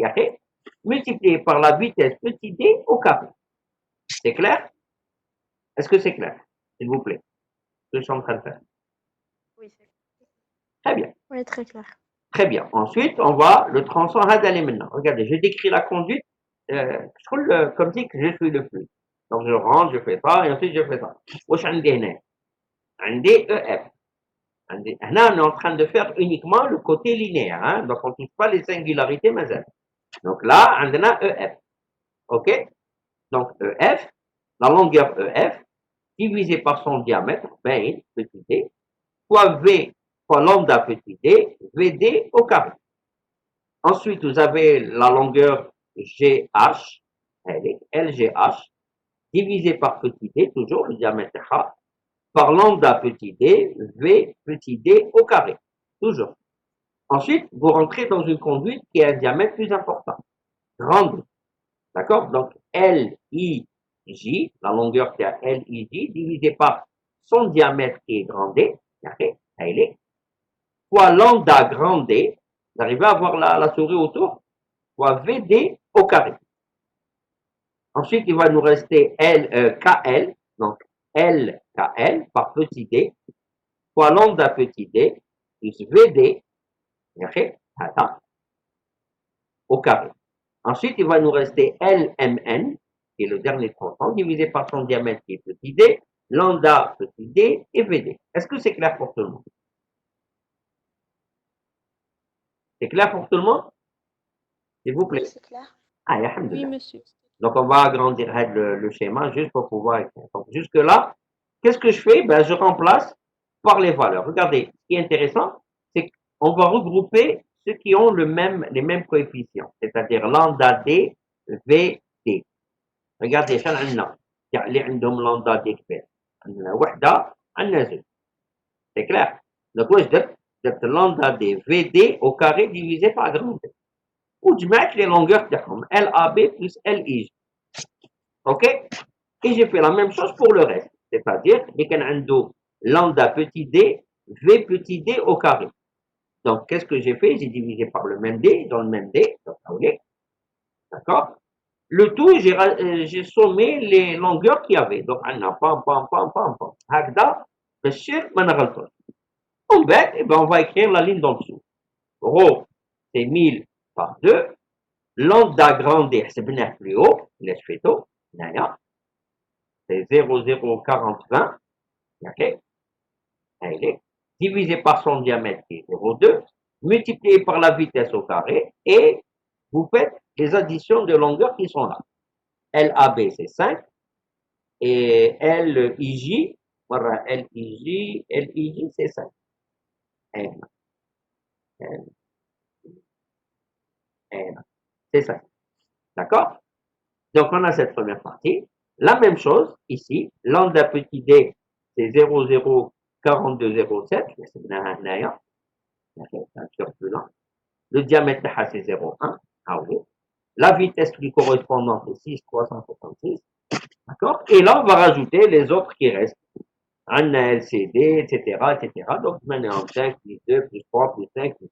Speaker 1: multiplié par la vitesse petit d au carré. C'est clair? Est-ce que c'est clair? S'il vous plaît. Ce que je suis en train de faire.
Speaker 2: Oui, c'est
Speaker 1: Très bien.
Speaker 2: oui, très clair.
Speaker 1: Très bien. Ensuite, on va le tronçon Hadali maintenant. Regardez, je décris la conduite comme si que je suis le flux. Donc, je rentre, je fais ça, et ensuite je fais ça. Wesh عندي هنا؟ عندي EF. Là, on est en train de faire uniquement le côté linéaire. Hein? Donc, on ne touche pas les singularités mazal. Donc là, on a EF. OK? Donc, EF, la longueur EF, divisée par son diamètre, ben, petit d, fois V, fois lambda petit d, VD au carré. Ensuite, vous avez la longueur GH, LGH, divisé par petit d, toujours le diamètre H, par lambda petit d, V petit d au carré. Toujours. Ensuite, vous rentrez dans une conduite qui a un diamètre plus important. Grande. D'accord? Donc, LIJ, la longueur qui a LIJ, divisé par son diamètre qui est grand D, fois lambda grand D, vous arrivez à voir la souris autour, fois VD au carré. Ensuite, il va nous rester KL, donc LKL par petit d, fois lambda petit d, plus VD, au carré. Ensuite, il va nous rester LMN, qui est le dernier tronçon, divisé par son diamètre qui est petit d, lambda petit d et VD. Est-ce que c'est clair pour tout le monde? C'est clair pour tout le monde? S'il vous plaît.
Speaker 2: Oui, c'est clair.
Speaker 1: Ah,
Speaker 4: Oui,
Speaker 1: alhamdoulilah.
Speaker 4: monsieur.
Speaker 1: Donc, on va agrandir le schéma juste pour pouvoir écrire. Donc, jusque-là, qu'est-ce que je fais? Ben, je remplace par les valeurs. Regardez, ce qui est intéressant, c'est qu'on va regrouper ceux qui ont les mêmes coefficients, c'est-à-dire lambda D, V, D. Regardez, شحال عندنا؟ اللي عندهم lambda D كبير. عندنا وحدة، عندنا زوج. C'est clair? Donc, واش درت؟ درت lambda D, VD au carré divisé par grand D. وجمعت les longueurs تاعهم LAB plus LIJ. OK? Et j'ai fait la même chose pour le reste. C'est-à-dire, dès qu'on a un lambda petit d, v petit d au carré. Donc, qu'est-ce que j'ai fait? J'ai divisé par le même d, dans le même d. Donc, d'accord? Le tout, j'ai sommé les longueurs qu'il y avait. Donc, on a pam, pam, pam, pam, pam. Hagda, bashir, managhaltosh. En bête, eh ben, on va écrire la ligne d'en dessous. Rho, c'est 1000 par 2. Lambda grande, c'est bien plus haut. Laisse fait tôt. C'est 0,04020. OK? Allez. Divisé par son diamètre qui est 0,2. Multiplié par la vitesse au carré. Et vous faites les additions de longueur qui sont là. LAB, c'est 5. Et LIJ, voilà, LIJ, c'est 5. N, N, N, c'est 5. D'accord? Donc, on a cette première partie. La même chose ici. Lambda petit d, c'est 0,04207. C'est un turbulent. Le diamètre de c'est 0,1. Ah oui. La vitesse lui correspondante est 6,366. D'accord? Et là, on va rajouter les autres qui restent. Un LCD, etc., etc. Donc, maintenant, 5, plus 2, plus 3, plus 5, plus...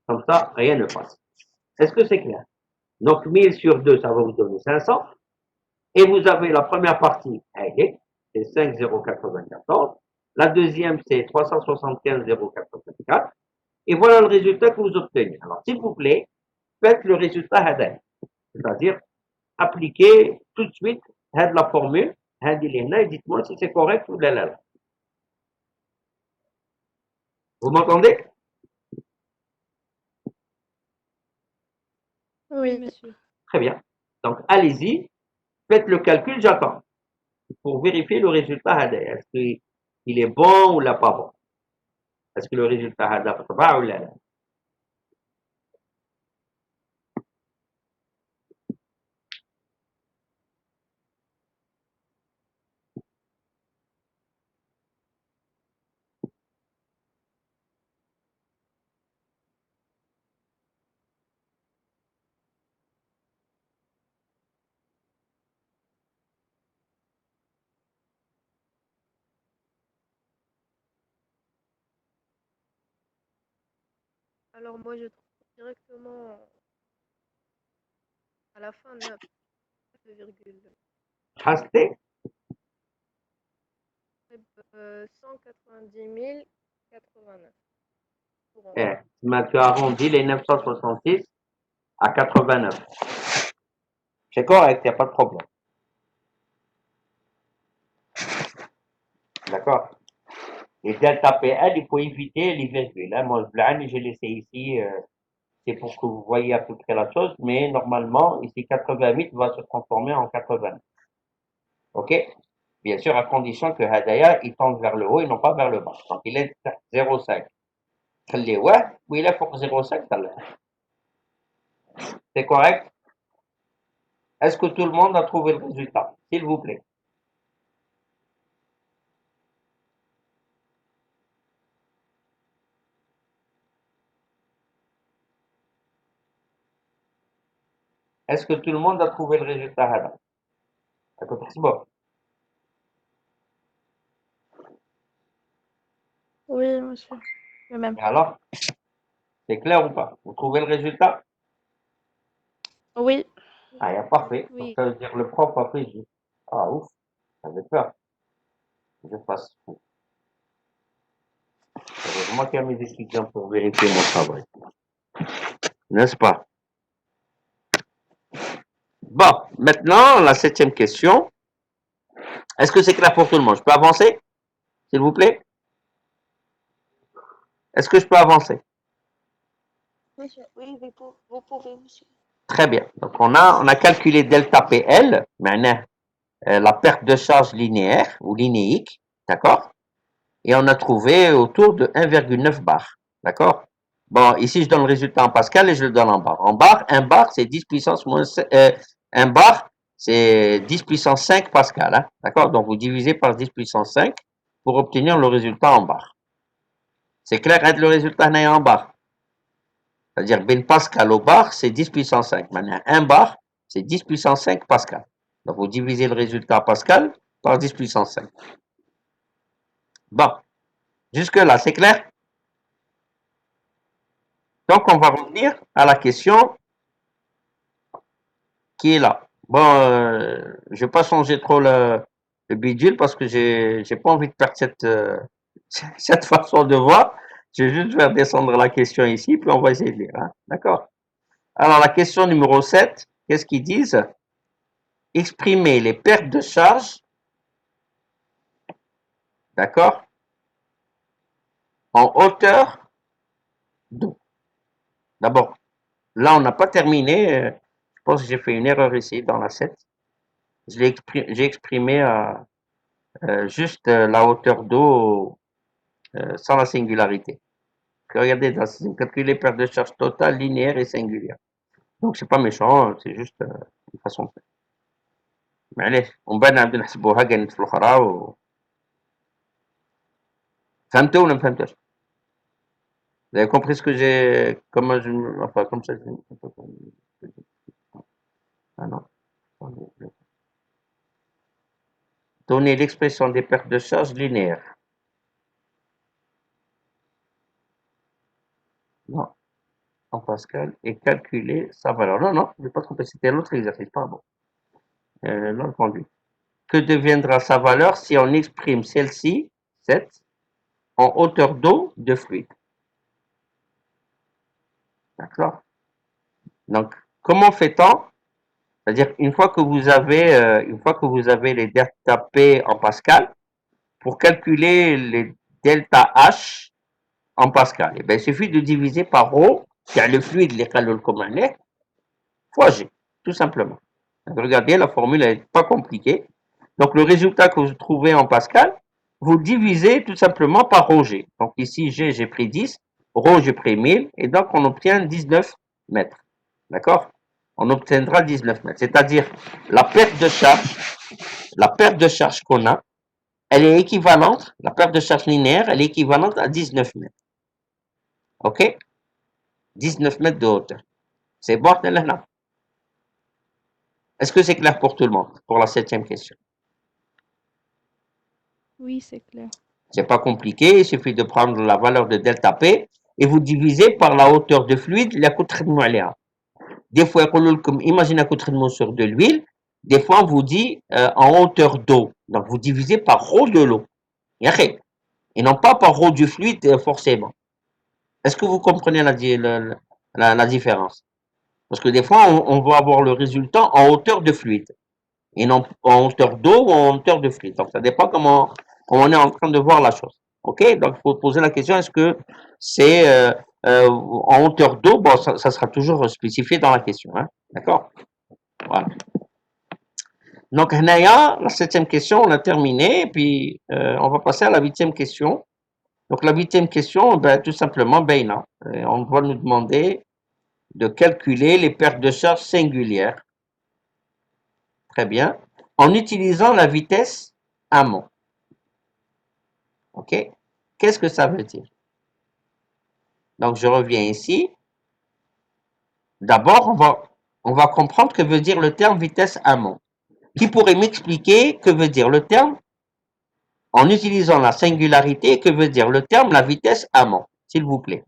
Speaker 1: Comme ça, rien ne passe. Est-ce que c'est clair? Donc, 1000 sur 2, ça va vous donner 500. Et vous avez la première partie, c'est 5,094. La deuxième, c'est 375,084. Et voilà le résultat que vous obtenez. Alors, s'il vous plaît, faites le résultat Hadar. C'est-à-dire, appliquez tout de suite la formule. Et dites-moi si c'est correct ou là. Vous m'entendez?
Speaker 4: Oui,
Speaker 2: Oui.
Speaker 4: monsieur.
Speaker 1: Très bien. Donc, allez-y, faites le calcul, j'attends. Pour vérifier le résultat Hadar. Est-ce qu'il est bon ou là pas bon? Est-ce que le résultat Hadar va ou là?
Speaker 2: Alors moi je trouve directement à la fin 9,190 089 pour en bas.
Speaker 1: Tu arrondis les 966 à 89. C'est correct, il n'y a pas de problème. D'accord? Et delta PL, il faut éviter les virgules. Hein. Moi, j'ai laissé ici, c'est pour que vous voyez à peu près la chose, mais normalement, ici 88 va se transformer en 89. OK? Bien sûr, à condition que Hadaya, il tende vers le haut et non pas vers le bas. Donc, il est 0,5. Oui, il est pour 0,5, c'est correct? Est-ce que tout le monde a trouvé le résultat? S'il vous plaît. Est-ce que tout le monde a trouvé le résultat Hadaya? D'accord, c'est bon.
Speaker 4: Oui, monsieur. Le même.
Speaker 1: Et alors, c'est clair ou pas? Vous trouvez le résultat?
Speaker 4: Oui.
Speaker 1: Ah, il y a parfait. Donc,
Speaker 2: Oui.
Speaker 1: ça veut dire le prof a fait juste. Ah, ouf, j'avais peur. Je fasse fou. Heureusement qu'il y a mes étudiants pour vérifier mon travail. N'est-ce pas? Bon, maintenant, la 7e question. Est-ce que c'est clair pour tout le monde? Je peux avancer? S'il vous plaît? Est-ce que je peux avancer?
Speaker 2: Monsieur, oui, vous pouvez, monsieur.
Speaker 1: Très bien. Donc, on a calculé delta PL, maintenant, la perte de charge linéaire ou linéique, d'accord? Et on a trouvé autour de 1,9 bar, d'accord? Bon, ici, je donne le résultat en pascal et je le donne en bar. En bar, un bar, c'est 10 puissance moins, un bar, c'est 10 puissance 5 pascal, hein? D'accord? Donc, vous divisez par 10 puissance 5 pour obtenir le résultat en bar. C'est clair, hein, le résultat n'est en bar. C'est-à-dire, ben pascal au bar, c'est 10 puissance 5. Maintenant, un bar, c'est 10 puissance 5 pascal. Donc, vous divisez le résultat Pascal par 10 puissance 5. Bon, jusque-là, c'est clair? Donc, on va revenir à la question qui est là. Bon, je vais pas changer trop le bidule parce que j'ai pas envie de perdre cette façon de voir. Je vais juste faire descendre la question ici, puis on va essayer de lire. Hein? D'accord? Alors, la question numéro 7, qu'est-ce qu'ils disent? Exprimer les pertes de charge, d'accord, en hauteur d'eau. D'abord, là, on n'a pas terminé. Je pense que j'ai fait une erreur ici dans la 7. J'ai exprimé juste la hauteur d'eau sans la singularité. Regardez, là, c'est calculer perte de charge totale, linéaire et singulière. Donc, c'est pas méchant, c'est juste une façon de faire. معليش ومن بعد نعاودو نحسبوها كانت في الاخرى فهمتوا ولا ما فهمتوش؟ Vous avez compris ce que j'ai comment enfin comme ça ah non. Donner l'expression des pertes de charge linéaires. Non, en Pascal et calculer sa valeur. Non, non, je n'ai pas trompé, c'était l'autre exercice, pardon. Non conduit. Que deviendra sa valeur si on exprime celle-ci, 7, en hauteur d'eau de fluide? D'accord? Donc, comment fait-on? C'est-à-dire, une fois que vous avez les delta P en Pascal, pour calculer les delta H en Pascal, eh bien, il suffit de diviser par ρ, qui est le fluide, les calculs communs, fois G, tout simplement. Donc, regardez, la formule n'est pas compliquée. Donc, le résultat que vous trouvez en Pascal, vous divisez tout simplement par ρg. Donc, ici, G, j'ai pris 10, ρ, j'ai pris 1000, et donc, on obtient 19 mètres. D'accord? On obtiendra 19 mètres. C'est-à-dire, la perte de charge qu'on a, elle est équivalente, la perte de charge linéaire, elle est équivalente à 19 mètres. OK? 19 mètres de hauteur. C'est bon, là? Est-ce que c'est clair pour tout le monde, pour la 7e question?
Speaker 4: Oui, c'est clair.
Speaker 1: C'est pas compliqué, il suffit de prendre la valeur de delta P et vous divisez par la hauteur de fluide, la coût de Des fois, imaginez un coût de sur de l'huile, des fois on vous dit en hauteur d'eau. Donc vous divisez par ρ de l'eau. Et non pas par ρ du fluide forcément. Est-ce que vous comprenez la différence? Parce que des fois, on va avoir le résultat en hauteur de fluide. Et non en hauteur d'eau ou en hauteur de fluide. Donc ça dépend comment on est en train de voir la chose. OK? Donc il faut poser la question, est-ce que c'est en hauteur d'eau? Bon, ça sera toujours spécifié dans la question. Hein? D'accord? Voilà. Donc, la 7e question, on a terminé, et puis on va passer à la 8e question. Donc, la 8e question, ben, tout simplement, Beina. On va nous demander de calculer les pertes de charge singulières. Très bien. En utilisant la vitesse amont. OK? Qu'est-ce que ça veut dire? Donc, je reviens ici. D'abord, on va comprendre que veut dire le terme vitesse amont. Qui pourrait m'expliquer que veut dire le terme en utilisant la singularité, que veut dire le terme la vitesse amont, s'il vous plaît?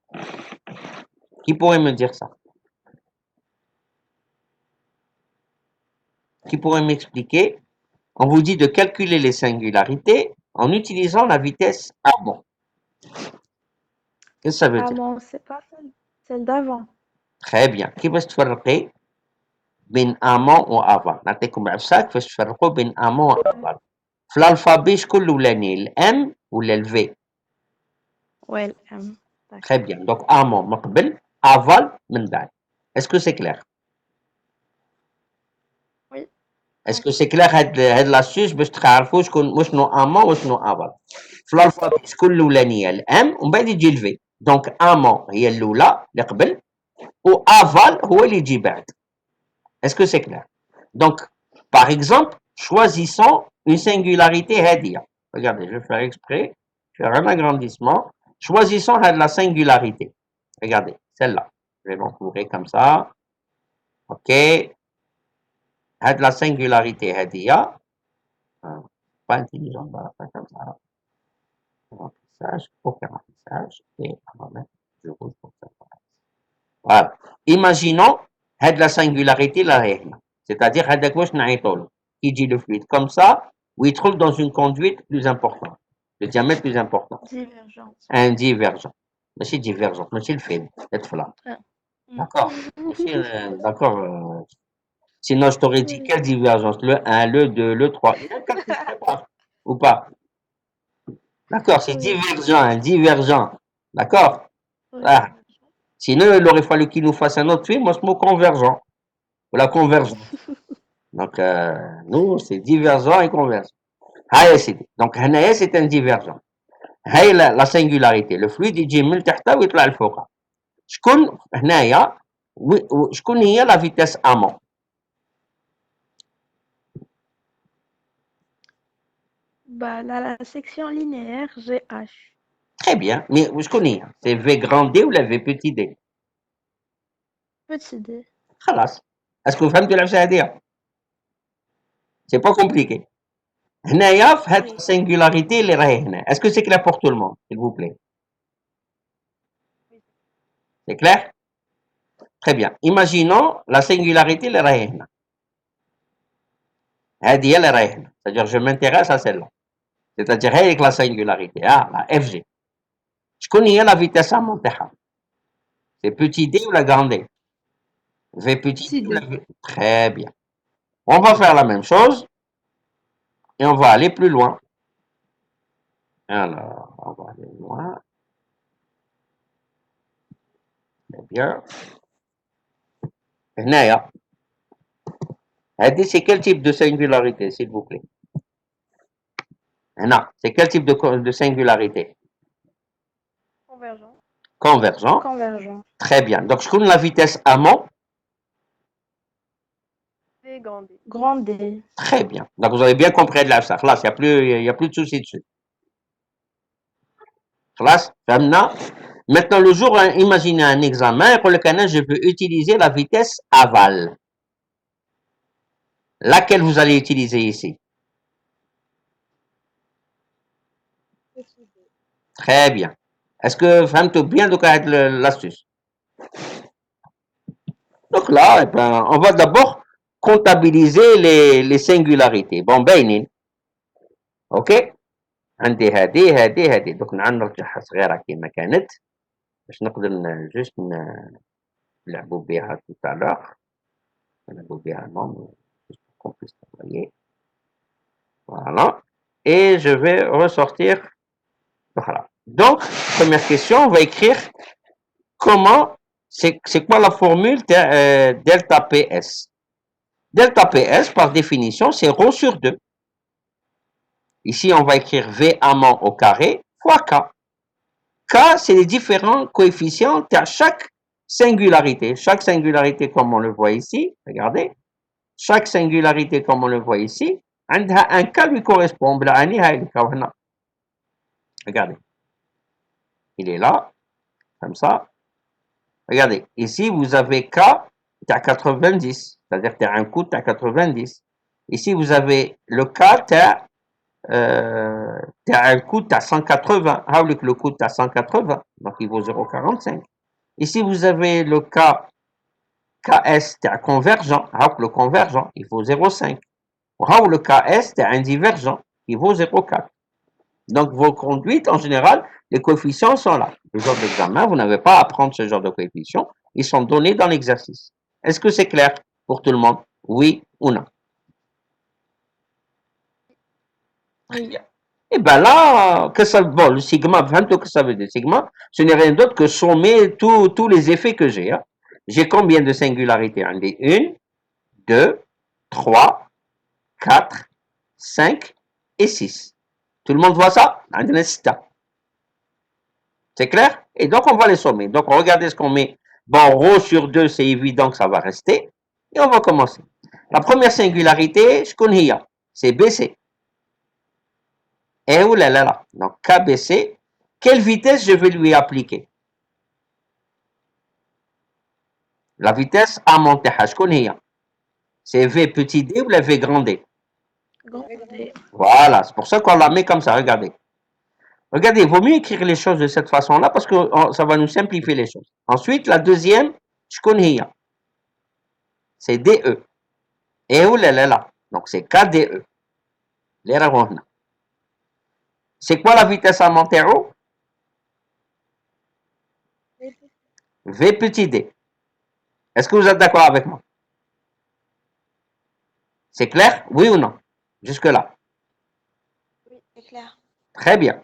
Speaker 1: Qui pourrait me dire ça? Qui pourrait m'expliquer? On vous dit de calculer les singularités en utilisant la vitesse amont. Qu'est-ce que ça veut dire?
Speaker 4: Amont, c'est pas celle d'avant.
Speaker 1: Très bien. كيفاش تفرقي بين amont و avant؟ نعطيكم عفسة كيفاش تفرقوا بين amont و aval. في الالفابي شكون الاولاني؟ الام ولا الفي؟
Speaker 4: Ouais, le M.
Speaker 1: Très bien. Donc amont من قبل، aval من بعد. Est-ce que c'est clair?
Speaker 4: Oui.
Speaker 1: Est-ce que c'est clair هاد l'astuce باش تعرفوا شنو amont وشنو aval؟ في الالفابي شكون الاولانيه؟ الام ومن بعد يجي الفي. دونك amont هي الاولى اللي قبل و aval هو اللي يجي بعد. Est-ce que c'est clair? Donc, par exemple, choisissons une singularité هادية. Regardez, je vais faire exprès, je vais faire un agrandissement. Choisissons la singularité. Regardez, celle-là. Je vais l'entourer comme ça. OK. هاد la singularité هادية pas intelligent voilà, pas comme ça. Remplissage, aucun remplissage et on va mettre du rouge pour ça. Voilà. Imaginons هاد la singularité là هنا. C'est-à-dire هذاك واش نعيطولو qui dit le fluide comme ça où il trouve dans une conduite plus importante, le diamètre plus important.
Speaker 4: Divergence.
Speaker 1: Un divergent. ماشي divergent, ماشي الفيل يطفلا. D'accord. ماشي d'accord. Sinon je t'aurais dit quelle divergence? Le 1, le 2, le 3. Il y a un calcul très brave. Ou pas? D'accord, c'est divergent, un divergent. D'accord? Ah. Sinon, il aurait fallu qu'il nous fasse un autre film, moi, ce mot convergent. Ou la convergence. Donc, nous, c'est divergent et convergent. Donc, هنايا c'est un divergent. هاي la singularité. Le fluide يجي من تحت ويطلع لفوق. شكون هنايا شكون هي la vitesse amont?
Speaker 4: Bah, la section linéaire GH.
Speaker 1: Très bien. Mais شكون هي? C'est V grand D ou la V petit D?
Speaker 4: Petit d.
Speaker 1: خلاص. Est-ce que vous فهمتوا العفسة هذه؟ C'est pas compliqué. هنايا في هاد la singularité اللي راهي هنا. Est-ce que c'est clair pour tout le monde, s'il vous plaît? C'est clair? Très bien. Imaginons la singularité اللي راهي هنا. هذه هي اللي راهي هنا. C'est-à-dire je m'intéresse à celle-là. C'est-à-dire هذيك la singularité. La FG. شكون هي la vitesse amont تاعها? C'est petit d ou la grande d? V petit d ou la V? Très bien. On va faire la même chose et on va aller plus loin. Alors, on va aller loin. Très bien. هنايا هذه c'est quel type de singularité, s'il vous plaît? هنا c'est quel type de singularité?
Speaker 2: Convergent.
Speaker 1: Convergent.
Speaker 4: Convergent.
Speaker 1: Très bien. Donc, je connais la vitesse amont.
Speaker 2: V grand D.
Speaker 4: Grand D.
Speaker 1: Très bien. Donc, vous avez bien compris de la ça. Là, il n'y a plus de souci dessus. Classe, maintenant, le jour, imaginez un examen, pour le canal, je veux utiliser la vitesse aval. Laquelle vous allez utiliser ici?
Speaker 2: Petit D.
Speaker 1: Très bien. Est-ce que vous faites bien de l'astuce? Donc là, eh ben, on va d'abord comptabiliser les singularités. Bon, ben, ok? عندي هذه دوك نرجعها صغيرة كيما كانت باش نقدر جوست نلعبوا بها tout à l'heure نلعبوا بها non qu'on puisse travailler voilà et je vais ressortir voilà donc première question on va écrire comment c'est quoi la formule delta PS delta PS par définition c'est ρ sur 2 ici on va écrire V amont au carré fois K. K, c'est les différents coefficients à chaque singularité. Chaque singularité, comme on le voit ici, regardez, chaque singularité, comme on le voit ici, un K lui correspond. Regardez, il est là, comme ça. Regardez, ici, vous avez K, tu as 90, c'est-à-dire que tu as un coût, tu as 90. Ici, vous avez le K, tu as un coût à 180. Le coût à 180, donc il vaut 0,45. Ici, vous avez le cas KS, c'est un convergent. Le convergent, il vaut 0,5. Le KS, c'est un divergent, il vaut 0,4. Donc, vos conduites, en général, les coefficients sont là. Le jour d'examen, vous n'avez pas à prendre ce genre de coefficients. Ils sont donnés dans l'exercice. Est-ce que c'est clair pour tout le monde? Oui ou non?
Speaker 4: Oui.
Speaker 1: Et bien là, bon, le sigma, que ça veut dire sigma, ce n'est rien d'autre que sommer tous les effets que j'ai. Hein. J'ai combien de singularités? 1, 2, 3, 4, 5 et 6. Tout le monde voit ça? C'est clair? Et donc, on va les sommer. Donc, regardez ce qu'on met. Bon, ρ sur 2, c'est évident que ça va rester. Et on va commencer. La première singularité, c'est BC. Et là. Donc, KBC, quelle vitesse je vais lui appliquer? La vitesse à monter. C'est V petit d ou la V grand D?
Speaker 4: Grand D.
Speaker 1: Voilà, c'est pour ça qu'on la met comme ça, regardez. Regardez, il vaut mieux écrire les choses de cette façon-là parce que ça va nous simplifier les choses. Ensuite, la deuxième, شكون هي? C'est DE. Et où là? Donc c'est KDE. Les راهو هنا. C'est quoi la vitesse à Montero? V petit d. Est-ce que vous êtes d'accord avec moi? C'est clair? Oui ou non? Jusque-là.
Speaker 2: Oui, c'est clair.
Speaker 1: Très bien.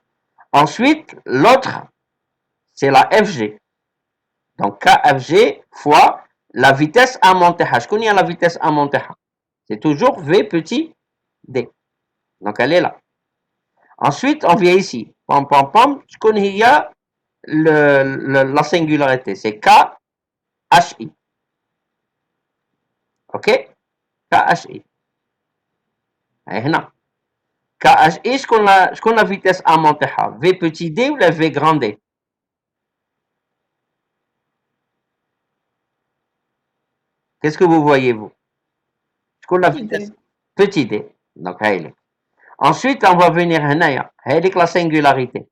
Speaker 1: Ensuite, l'autre, c'est la FG. Donc KFG fois la vitesse à Monteha. Je connais la vitesse à Monteha. C'est toujours V petit d. Donc elle est là. Ensuite, on vient ici. Pom, pom, pom. Je connais la singularité. C'est KHI. OK? KHI. Et هنا. KHI, شكون la vitesse à Monteha? V petit d ou la V grand D? Qu'est-ce que vous voyez, vous? شكون la vitesse? Petit d. Donc, elle. Ensuite, on va venir هنايا. هذيك la singularité.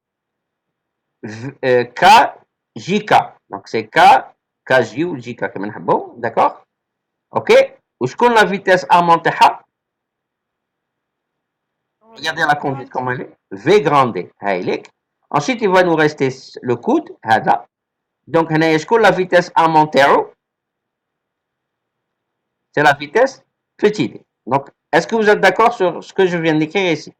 Speaker 1: K, JK. Donc, c'est K, KJ ou JK comme on bon, d'accord? OK? Où est-ce qu'on a la vitesse à Monteha? Regardez la conduite comme elle est. V grand D. Ensuite, il va nous rester le coude. هذا. Donc, est-ce qu'on a la vitesse à Montero? C'est la vitesse petit d. Donc, est-ce que vous êtes d'accord sur ce que je viens d'écrire ici?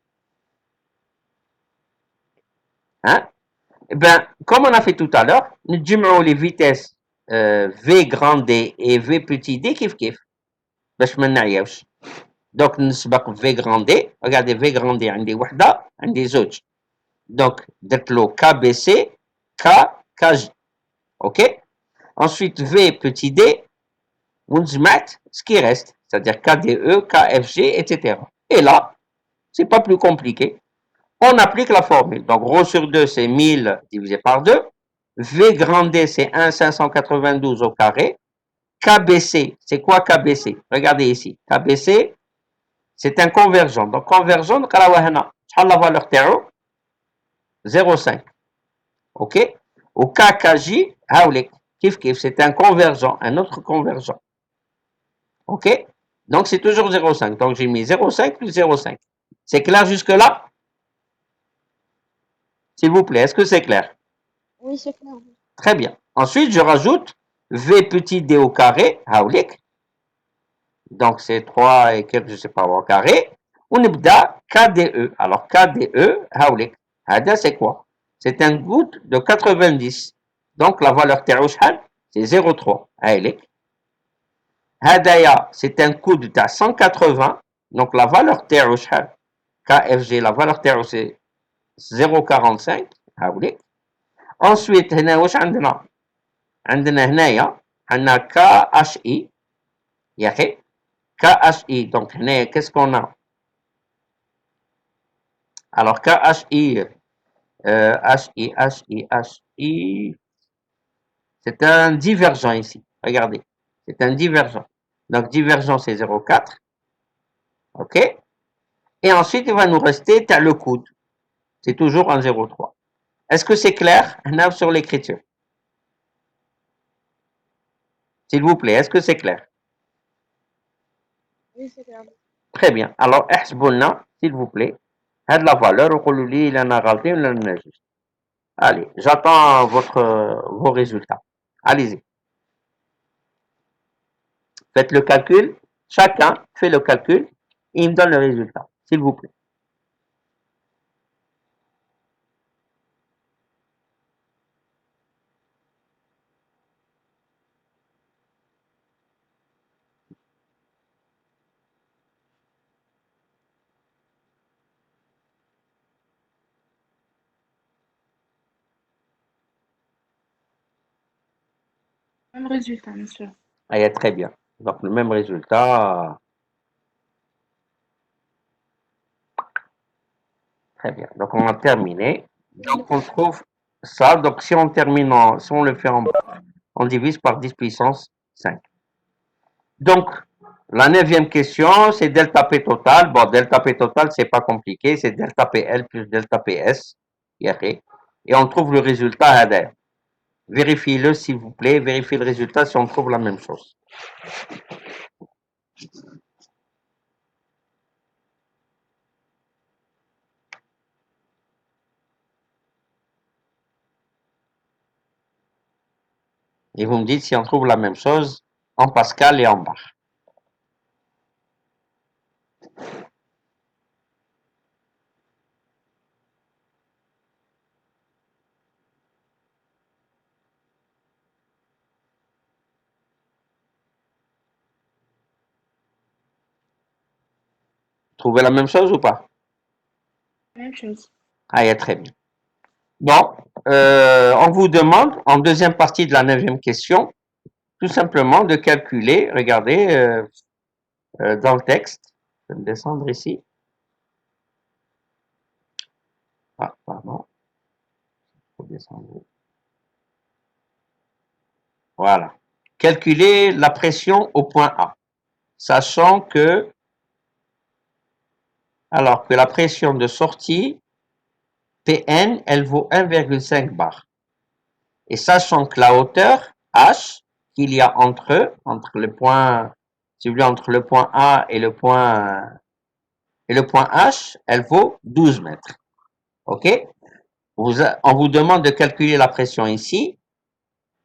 Speaker 1: Hein? Eh bien, comme on a fait tout à l'heure, nous jumelons les vitesses V grand D et V petit d كيف كيف باش ما نعياوش. Donc نسبق V grand D. Regardez V grand D عندي وحدة عندي زوج. Donc درت له KBC KJ. OK? Ensuite V petit d ونجمعت ce qui reste, c'est-à-dire KDE, KFG, etc. Et là, c'est pas plus compliqué. On applique la formule. Donc, rho sur 2, c'est 1000 divisé par 2. V grand D, c'est 1,592 au carré. KBC, c'est quoi KBC? Regardez ici. KBC, c'est un convergent. Donc, convergent, شحال la valeur تاعو 0,5. OK? Au KKJ, هاوليك كيف كيف, c'est un convergent, un autre convergent. OK? Donc, c'est toujours 0,5. Donc, j'ai mis 0,5 plus 0,5. C'est clair jusque-là? S'il vous plaît, est-ce que c'est clair?
Speaker 2: Oui, c'est clair.
Speaker 1: Très bien. Ensuite, je rajoute V petit d au carré, هاوليك. Donc, c'est 3 et quelques, je ne sais pas, au carré. ونبدأ KDE. Alors, KDE, هاوليك. هذا, c'est quoi? C'est un goutte de 90. Donc, la valeur تاعو شحال? C'est 0,3. هاوليك. هدايا, c'est un coude de 180. Donc, la valeur تاعو شحال? KFG, la valeur تاعو c'est 0,45. هاوليك. Ensuite, هنا واش عندنا؟ عندنا هنايا عندنا KHI. يا أخي KHI. Donc, هنايا qu'est-ce qu'on a? Alors, KHI, HI, c'est un divergent ici. Regardez, c'est un divergent. Donc, divergent, c'est 0,4. OK? Et ensuite, il va nous rester le coude. C'est toujours un 0,3. Est-ce que c'est clair? Sur l'écriture. S'il vous plaît, est-ce que c'est clair?
Speaker 2: Oui, c'est clair.
Speaker 1: Très bien. Alors, احسبوا s'il vous plaît, la valeur, وقولوا لي إلا أنا غلطي ولا أنا juste. Allez, j'attends vos résultats. Allez-y. Faites le calcul. Chacun fait le calcul et il me donne le résultat, s'il vous plaît.
Speaker 3: Même résultat, monsieur.
Speaker 1: Ah, très bien. Donc, le même résultat. Très bien. Donc, on a terminé. Donc, on trouve ça. Donc, si on termine si on le fait on divise par 10 puissance 5. Donc, La 9e question, c'est delta P total. Bon, delta P total, c'est pas compliqué. C'est delta PL plus delta PS. Et on trouve le résultat à Vérifiez-le, s'il vous plaît. Vérifiez le résultat si on trouve la même chose. Et vous me dites si on trouve la même chose en Pascal et en Bach. Trouvez la même chose ou pas?
Speaker 3: Même chose.
Speaker 1: Ah, il très bien. Bon, on vous demande, en deuxième partie de la 9e question, tout simplement de calculer, regardez, dans le texte, je vais descendre ici. Ah, pardon. Faut descendre. Voilà. Calculer la pression au point A, sachant que, alors que la pression de sortie, Pn, elle vaut 1,5 bar. Et sachant que la hauteur, H, qu'il y a entre le point, si vous voulez, entre le point A et le point H, elle vaut 12 mètres. OK? On vous demande de calculer la pression ici,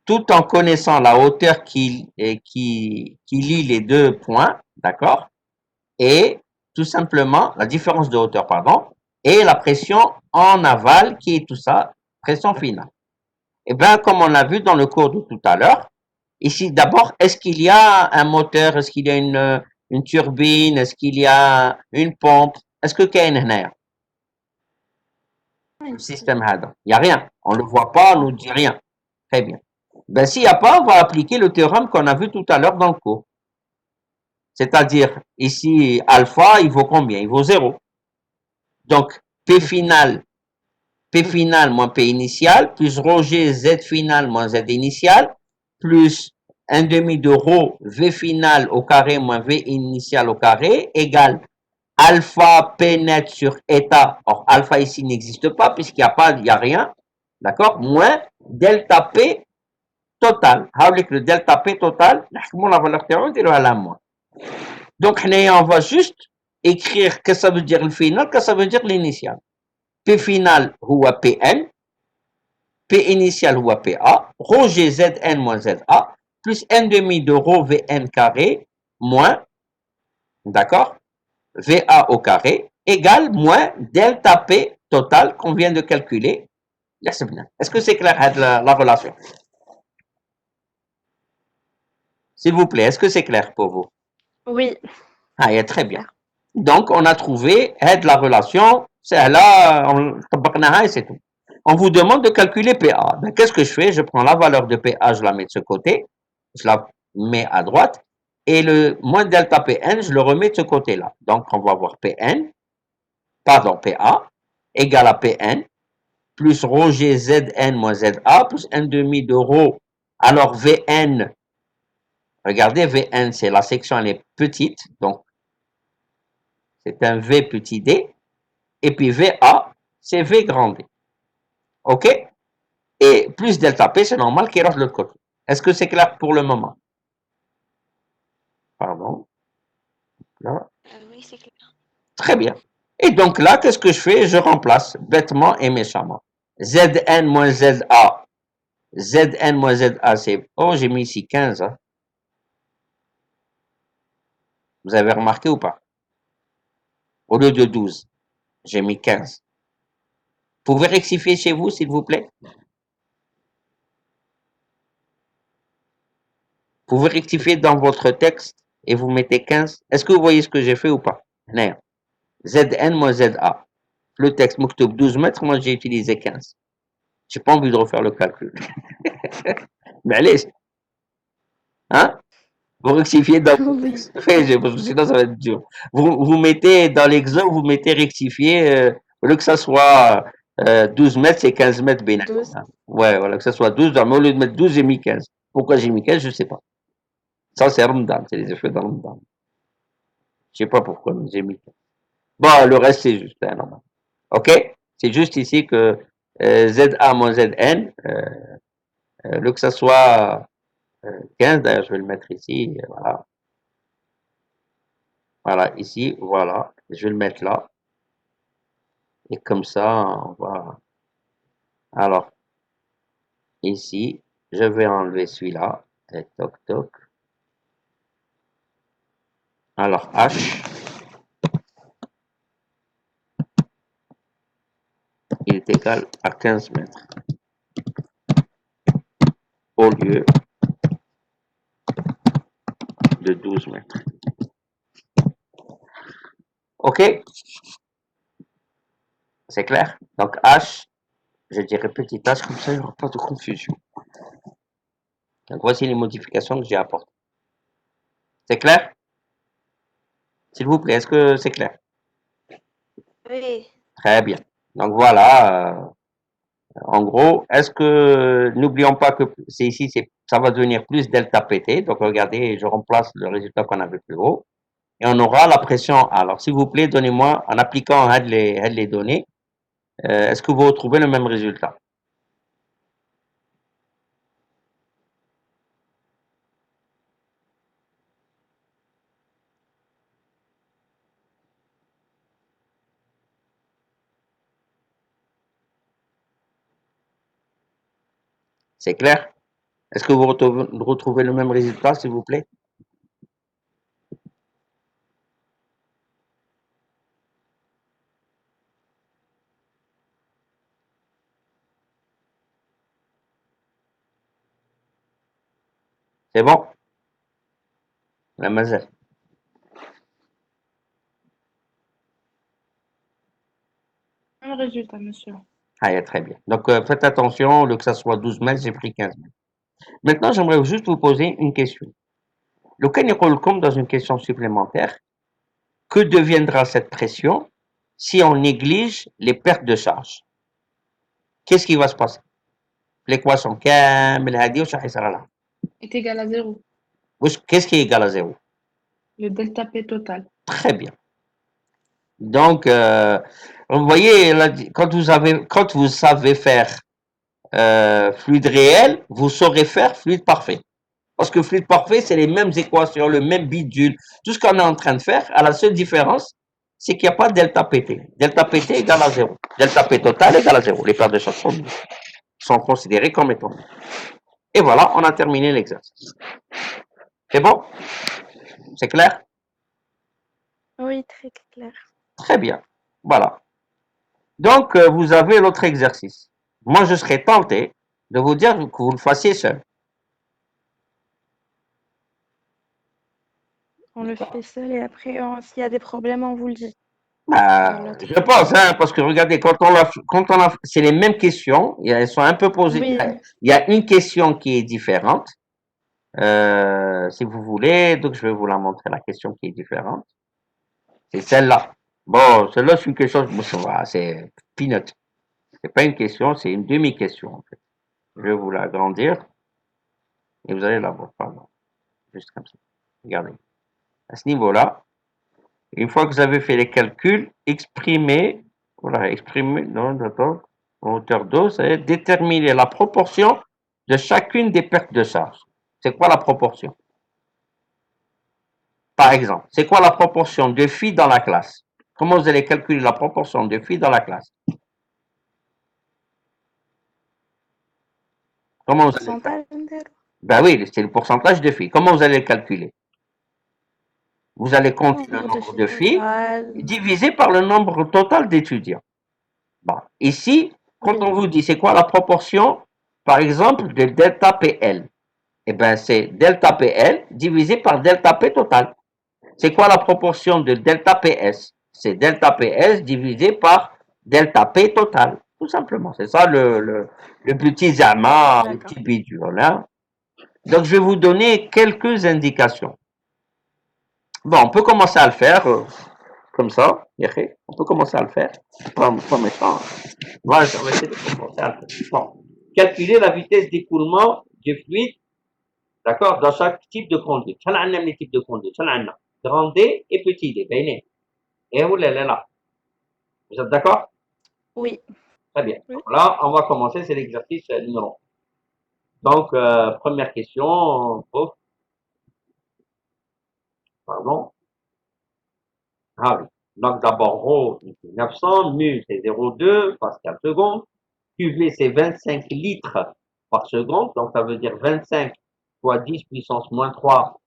Speaker 1: tout en connaissant la hauteur qui lie les deux points, d'accord? Et tout simplement, la différence de hauteur, pardon, et la pression en aval qui est tout ça, pression finale. Eh bien, comme on l'a vu dans le cours de tout à l'heure, ici, d'abord, est-ce qu'il y a un moteur? Est-ce qu'il y a une turbine? Est-ce qu'il y a une pompe? Est-ce que qu'il y a une le système HADA? Il n'y a rien. On ne le voit pas, on ne nous dit rien. Très bien. Ben, s'il n'y a pas, on va appliquer le théorème qu'on a vu tout à l'heure dans le cours. C'est-à-dire, ici, alpha, il vaut combien? Il vaut 0. Donc, P final moins P initial, plus rho G Z final moins Z initial, plus 1 demi de rho V final au carré moins V initial au carré, égale alpha P net sur eta. Or, alpha ici n'existe pas puisqu'il n'y a rien. D'accord? Moins delta P total. Avec le delta P total, la valeur théorique est à la moins. Donc, on va juste écrire que ça veut dire le final, que ça veut dire l'initial. P final هو Pn, P initial هو Pa, rho G Zn moins Za, plus 1 demi de rho Vn carré, moins, d'accord, Va au carré, égale moins delta P total qu'on vient de calculer. Est-ce que c'est clair la relation? S'il vous plaît, est-ce que c'est clair pour vous?
Speaker 2: Oui.
Speaker 1: Ah, il est très bien. Donc, on a trouvé la relation, c'est là, et c'est tout. On vous demande de calculer PA. Ben, qu'est-ce que je fais? Je prends la valeur de PA, je la mets de ce côté, je la mets à droite, et le moins delta PN, je le remets de ce côté-là. Donc, on va avoir PN, pardon, PA, égale à PN, plus rho G Zn moins Za, plus 1 demi de rho. Alors, Vn, regardez, Vn, c'est la section, elle est petite, donc, c'est un V petit d. Et puis VA, c'est V grand D. OK? Et plus delta P, c'est normal qu'il reste de l'autre côté. Est-ce que c'est clair pour le moment? Pardon. Là.
Speaker 2: Oui, c'est clair.
Speaker 1: Très bien. Et donc là, qu'est-ce que je fais? Je remplace bêtement et méchamment. Zn moins Za. Zn moins Za, c'est... Oh, j'ai mis ici 15. Hein. Vous avez remarqué ou pas? Au lieu de 12, j'ai mis 15. Vous pouvez rectifier chez vous, s'il vous plaît? Vous pouvez rectifier dans votre texte et vous mettez 15. Est-ce que vous voyez ce que j'ai fait ou pas? Non. Zn moins Za. Le texte Moktoub 12 mètres, moi j'ai utilisé 15. J'ai pas envie de refaire le calcul. Mais allez, hein? Vous rectifiez dans votre texte. Parce que sinon ça va être dur. Vous mettez dans l'exemple, vous mettez rectifier, au lieu que ça soit 12 mètres, c'est 15 mètres bénin.
Speaker 2: 12.
Speaker 1: Ouais, voilà, que ça soit 12, mais au lieu de mettre 12, j'ai mis 15. Pourquoi j'ai mis 15, je sais pas. Ça, c'est Ramadan, c'est les effets de Ramadan. Je sais pas pourquoi, mais j'ai mis 15. Bon, le reste, c'est juste, hein, normal. OK? C'est juste ici que ZA moins ZN, le que ça soit 15, d'ailleurs, je vais le mettre ici, voilà. Voilà, ici, voilà. Je vais le mettre là. Et comme ça, on va... Alors, ici, je vais enlever celui-là. Et toc, toc. Alors, H, il est égal à 15 mètres au lieu de 12 mètres. OK? C'est clair? Donc, H, je dirais petit h, comme ça, il n'y aura pas de confusion. Donc, voici les modifications que j'ai apportées. C'est clair? S'il vous plaît, est-ce que c'est clair?
Speaker 2: Oui.
Speaker 1: Très bien. Donc, voilà. En gros, est-ce que, n'oublions pas que c'est ici, ça va devenir plus delta PT. Donc, regardez, je remplace le résultat qu'on avait plus haut. Et on aura la pression. Alors, s'il vous plaît, donnez-moi, en appliquant les données, est-ce que vous retrouvez le même résultat? C'est clair? Est-ce que vous retrouvez le même résultat, s'il vous plaît? C'est bon? La mazel.
Speaker 3: Même résultat, monsieur.
Speaker 1: Ah, très bien. Donc, faites attention, que ça soit 12 mètres, j'ai pris 15 mètres. Maintenant, j'aimerais juste vous poser une question. Le cas comme dans une question supplémentaire, que deviendra cette pression si on néglige les pertes de charge? Qu'est-ce qui va se passer? L'équation كامل هذه وش حيصير لها؟
Speaker 3: Est égal à 0.
Speaker 1: Qu'est-ce qui est égal à 0?
Speaker 3: Le delta P total.
Speaker 1: Très bien. Donc, vous voyez, là, quand vous savez faire fluide réel, vous saurez faire fluide parfait. Parce que fluide parfait, c'est les mêmes équations, le même bidule. Tout ce qu'on est en train de faire, à la seule différence, c'est qu'il n'y a pas de delta PT. Delta PT égale à 0. Delta P total égale à 0. Les pertes de charge sont considérées comme étant. Et voilà, on a terminé l'exercice. C'est bon? C'est clair?
Speaker 2: Oui, très clair.
Speaker 1: Très bien. Voilà. Donc, vous avez l'autre exercice. Moi, je serais tenté de vous dire que vous le fassiez seul.
Speaker 2: On le fait seul et après, s'il y a des problèmes, on vous le dit.
Speaker 1: Je pense, hein, parce que regardez, c'est les mêmes questions, elles sont un peu posées.
Speaker 2: Oui.
Speaker 1: Il y a une question qui est différente, si vous voulez, donc je vais vous la montrer, la question qui est différente. C'est celle-là. Bon, celle-là, c'est une question, c'est peanut. C'est pas une question, c'est une demi-question, en fait. Je vais vous l'agrandir et vous allez la voir, pardon. Juste comme ça. Regardez. À ce niveau-là, une fois que vous avez fait les calculs, exprimez, voilà, non, d'accord, en hauteur d'eau, c'est déterminer la proportion de chacune des pertes de charge. C'est quoi la proportion? Par exemple, c'est quoi la proportion de filles dans la classe? Comment vous allez calculer la proportion de filles dans la classe? Comment vous allez faire? Ben oui, c'est le pourcentage de filles. Comment vous allez le calculer? Vous allez compter le nombre de filles divisé par le nombre total d'étudiants. Bon, ici, quand on vous dit c'est quoi la proportion, par exemple, de delta PL, eh bien, c'est delta PL divisé par delta P total. C'est quoi la proportion de delta PS? C'est delta PS divisé par delta P total. Tout simplement. C'est ça le petit diamant, le petit bidule. Hein? Donc, je vais vous donner quelques indications. Bon, on peut commencer à le faire comme ça. On peut commencer à le faire. Pas méchant. Voilà, on va essayer de commencer à le faire. Bon. Calculer la vitesse d'écoulement du fluide, d'accord, dans chaque type de conduite. شحال عندنا من type de conduite؟ شحال عندنا؟ grand D et petit d. Béné. Et vous, là. Vous êtes d'accord?
Speaker 2: Oui.
Speaker 1: Très bien.
Speaker 2: Oui.
Speaker 1: Donc là, on va commencer, c'est l'exercice numéro 1. Donc, première question, pardon. Ah oui. Donc, d'abord, rho, c'est 900, mu, c'est 0,2 pascal seconde. QV, c'est 25 litres par seconde. Donc, ça veut dire 25 fois 10 puissance moins 3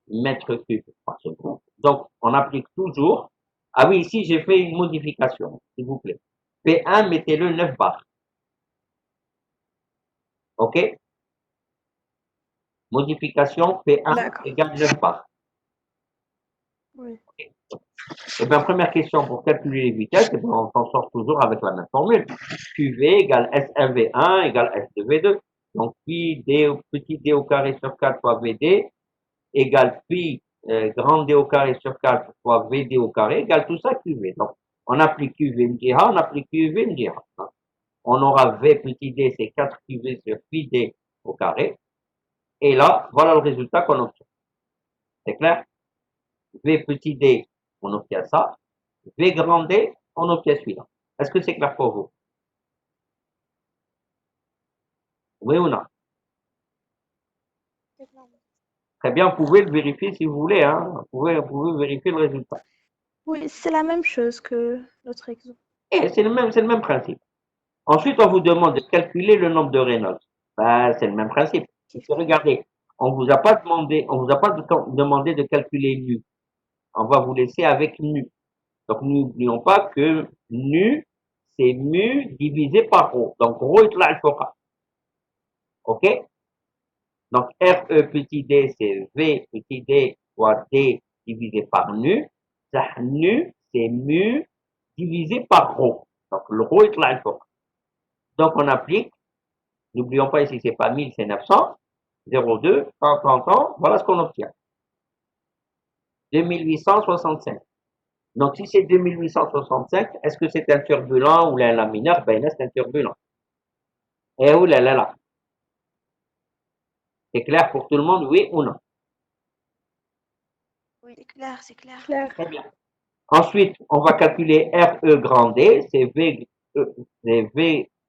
Speaker 1: mètres cubes par seconde. Donc, on applique toujours. Ah oui, ici, j'ai fait une modification, s'il vous plaît. P1, mettez-le 9 bars. OK? Modification, P1
Speaker 2: D'accord.
Speaker 1: égale 9 bars.
Speaker 2: Oui.
Speaker 1: Eh bien, première question pour calculer les vitesses, eh bien, on s'en sort toujours avec la même formule. QV égale S1V1 égale S2V2. Donc, pi d, petit d au carré sur 4 fois VD égale pi grand D au carré sur 4 fois VD au carré égale tout ça QV. Donc, on applique QV MGH, on applique QV MGH. On aura V petit d, c'est 4 QV sur pi d au carré. Et là, voilà le résultat qu'on obtient. C'est clair? V petit d, on obtient ça. V grand D, on obtient celui-là. Est-ce que c'est clair pour vous? Oui ou non? Très bien, vous pouvez le vérifier si vous voulez. Hein. Vous pouvez vérifier le résultat.
Speaker 2: Oui, c'est la même chose que notre exemple.
Speaker 1: Et c'est le même principe. Ensuite, on vous demande de calculer le nombre de Reynolds. Ben, c'est le même principe. Regardez, on vous a pas demandé de calculer nu. On va vous laisser avec nu. Donc, n'oublions pas que nu, c'est mu divisé par rho. Donc, rho est là, le OK? Donc, RE petit d, c'est V petit d fois D divisé par nu. Ça, nu, c'est mu divisé par rho. Donc, le rho est là, le Donc, on applique. N'oublions pas ici, c'est pas 1000, c'est 900. 0,2, tant, voilà ce qu'on obtient. 2865. Donc, si c'est 2865, est-ce que c'est un turbulent ou un laminaire? Ben, là, c'est un turbulent. Et où là. C'est clair pour tout le monde, oui ou non?
Speaker 4: Oui, c'est clair, c'est clair.
Speaker 2: Claire.
Speaker 1: Très bien. Ensuite, on va calculer RE grand D, c'est V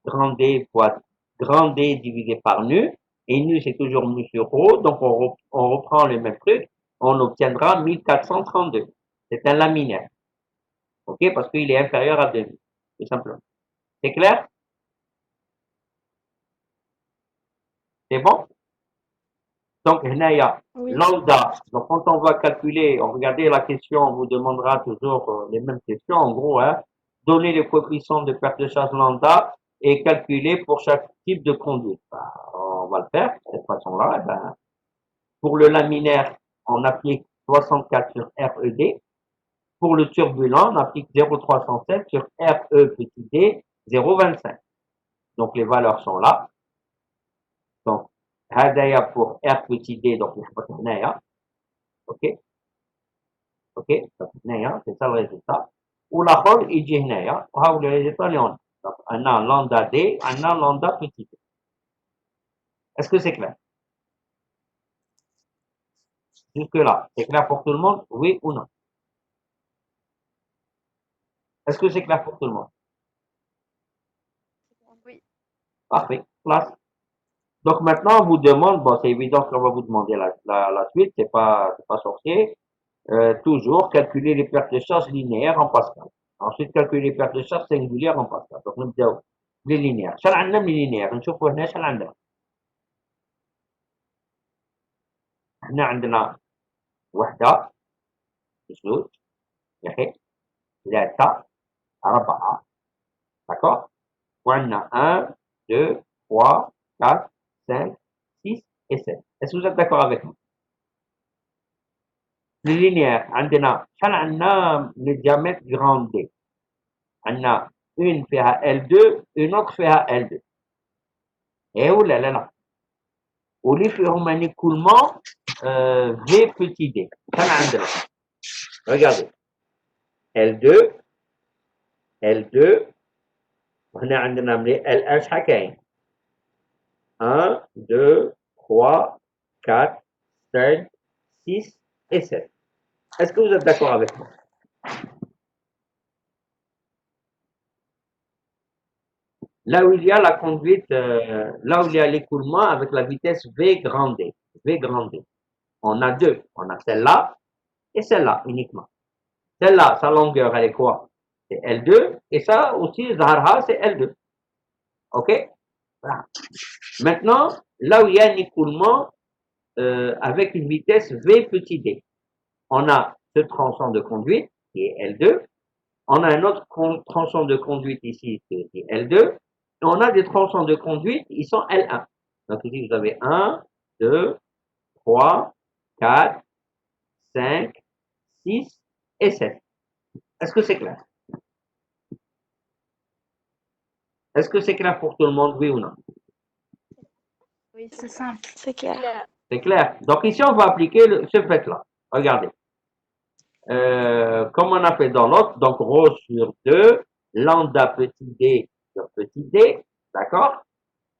Speaker 1: grand D fois grand D divisé par nu. Et nu, c'est toujours mu sur rho. Donc, on reprend le même truc. On obtiendra 1432. C'est un laminaire. OK? Parce qu'il est inférieur à 2000. Tout simplement. C'est clair? C'est bon? Donc, Hnaya,
Speaker 2: Oui.
Speaker 1: lambda. Donc, quand on va calculer, on regardez la question, on vous demandera toujours les mêmes questions. En gros, hein, donner les coefficients de perte de charge lambda et calculer pour chaque type de conduite. Ben, on va le faire de cette façon-là. Ben, pour le laminaire, on applique 64 sur RED. Pour le turbulent, on applique 0,307 sur RE petit d, 0,25. Donc, les valeurs sont là. Donc, هذايا pour R petit d, donc نحط هنايا. OK? OK? donc هنايا, c'est ça le résultat. والآخر يجي هنايا وهاو le résultat اللي هنا. Donc, on a lambda d, on a lambda petit d. Est-ce que c'est clair? Jusque-là, c'est clair pour tout le monde? Oui ou non? Est-ce que c'est clair pour tout le monde?
Speaker 4: Oui.
Speaker 1: Parfait. Classe. Donc maintenant, on vous demande, bon, c'est évident qu'on va vous demander la suite, c'est pas sorcier. Toujours calculer les pertes de charge linéaires en Pascal. Ensuite, calculer les pertes de charge singulières en Pascal. Donc, نبداو les linéaires. شحال عندنا من linéaires؟ نشوفوا هنا شحال عندنا. هنا عندنا وحدة، جوج، ياك، ثلاثة، أربعة، d'accord؟ وعندنا 1, 2, 3, 4, 5, 6 et 7. Est-ce que vous êtes d'accord avec moi? Les linéaires عندنا شحال عندنا le diamètre grand D؟ عندنا une فيها L2 une autre فيها L2. Eh oh là là là. واللي فيهم un écoulement V petit d. شحال عندنا؟ Regardez. L2 L2 وهنا عندنا ملي L1 شحال كاين؟ 1 2 3 4 5 6 et 7. Est-ce que vous êtes d'accord avec moi? Là où il y a la conduite, là où il y a l'écoulement avec la vitesse V grand D. V grand D. On a deux. On a celle-là et celle-là uniquement. Celle-là, sa longueur, elle est quoi? C'est L2. Et ça aussi, Zahra, c'est L2. OK? Voilà. Maintenant, là où il y a un écoulement avec une vitesse V petit d, on a ce tronçon de conduite qui est L2. On a un autre tronçon de conduite ici qui est L2. Et on a des tronçons de conduite, ils sont L1. Donc ici, vous avez 1, 2, 3, 4, 5, 6 et 7. Est-ce que c'est clair? Est-ce que c'est clair pour tout le monde, oui ou non?
Speaker 2: Oui,
Speaker 3: C'est simple.
Speaker 2: c'est clair.
Speaker 1: C'est clair. Donc ici, on va appliquer ce fait-là. Regardez. Comme on a fait dans l'autre, donc rho sur 2, lambda petit d sur petit d, d'accord?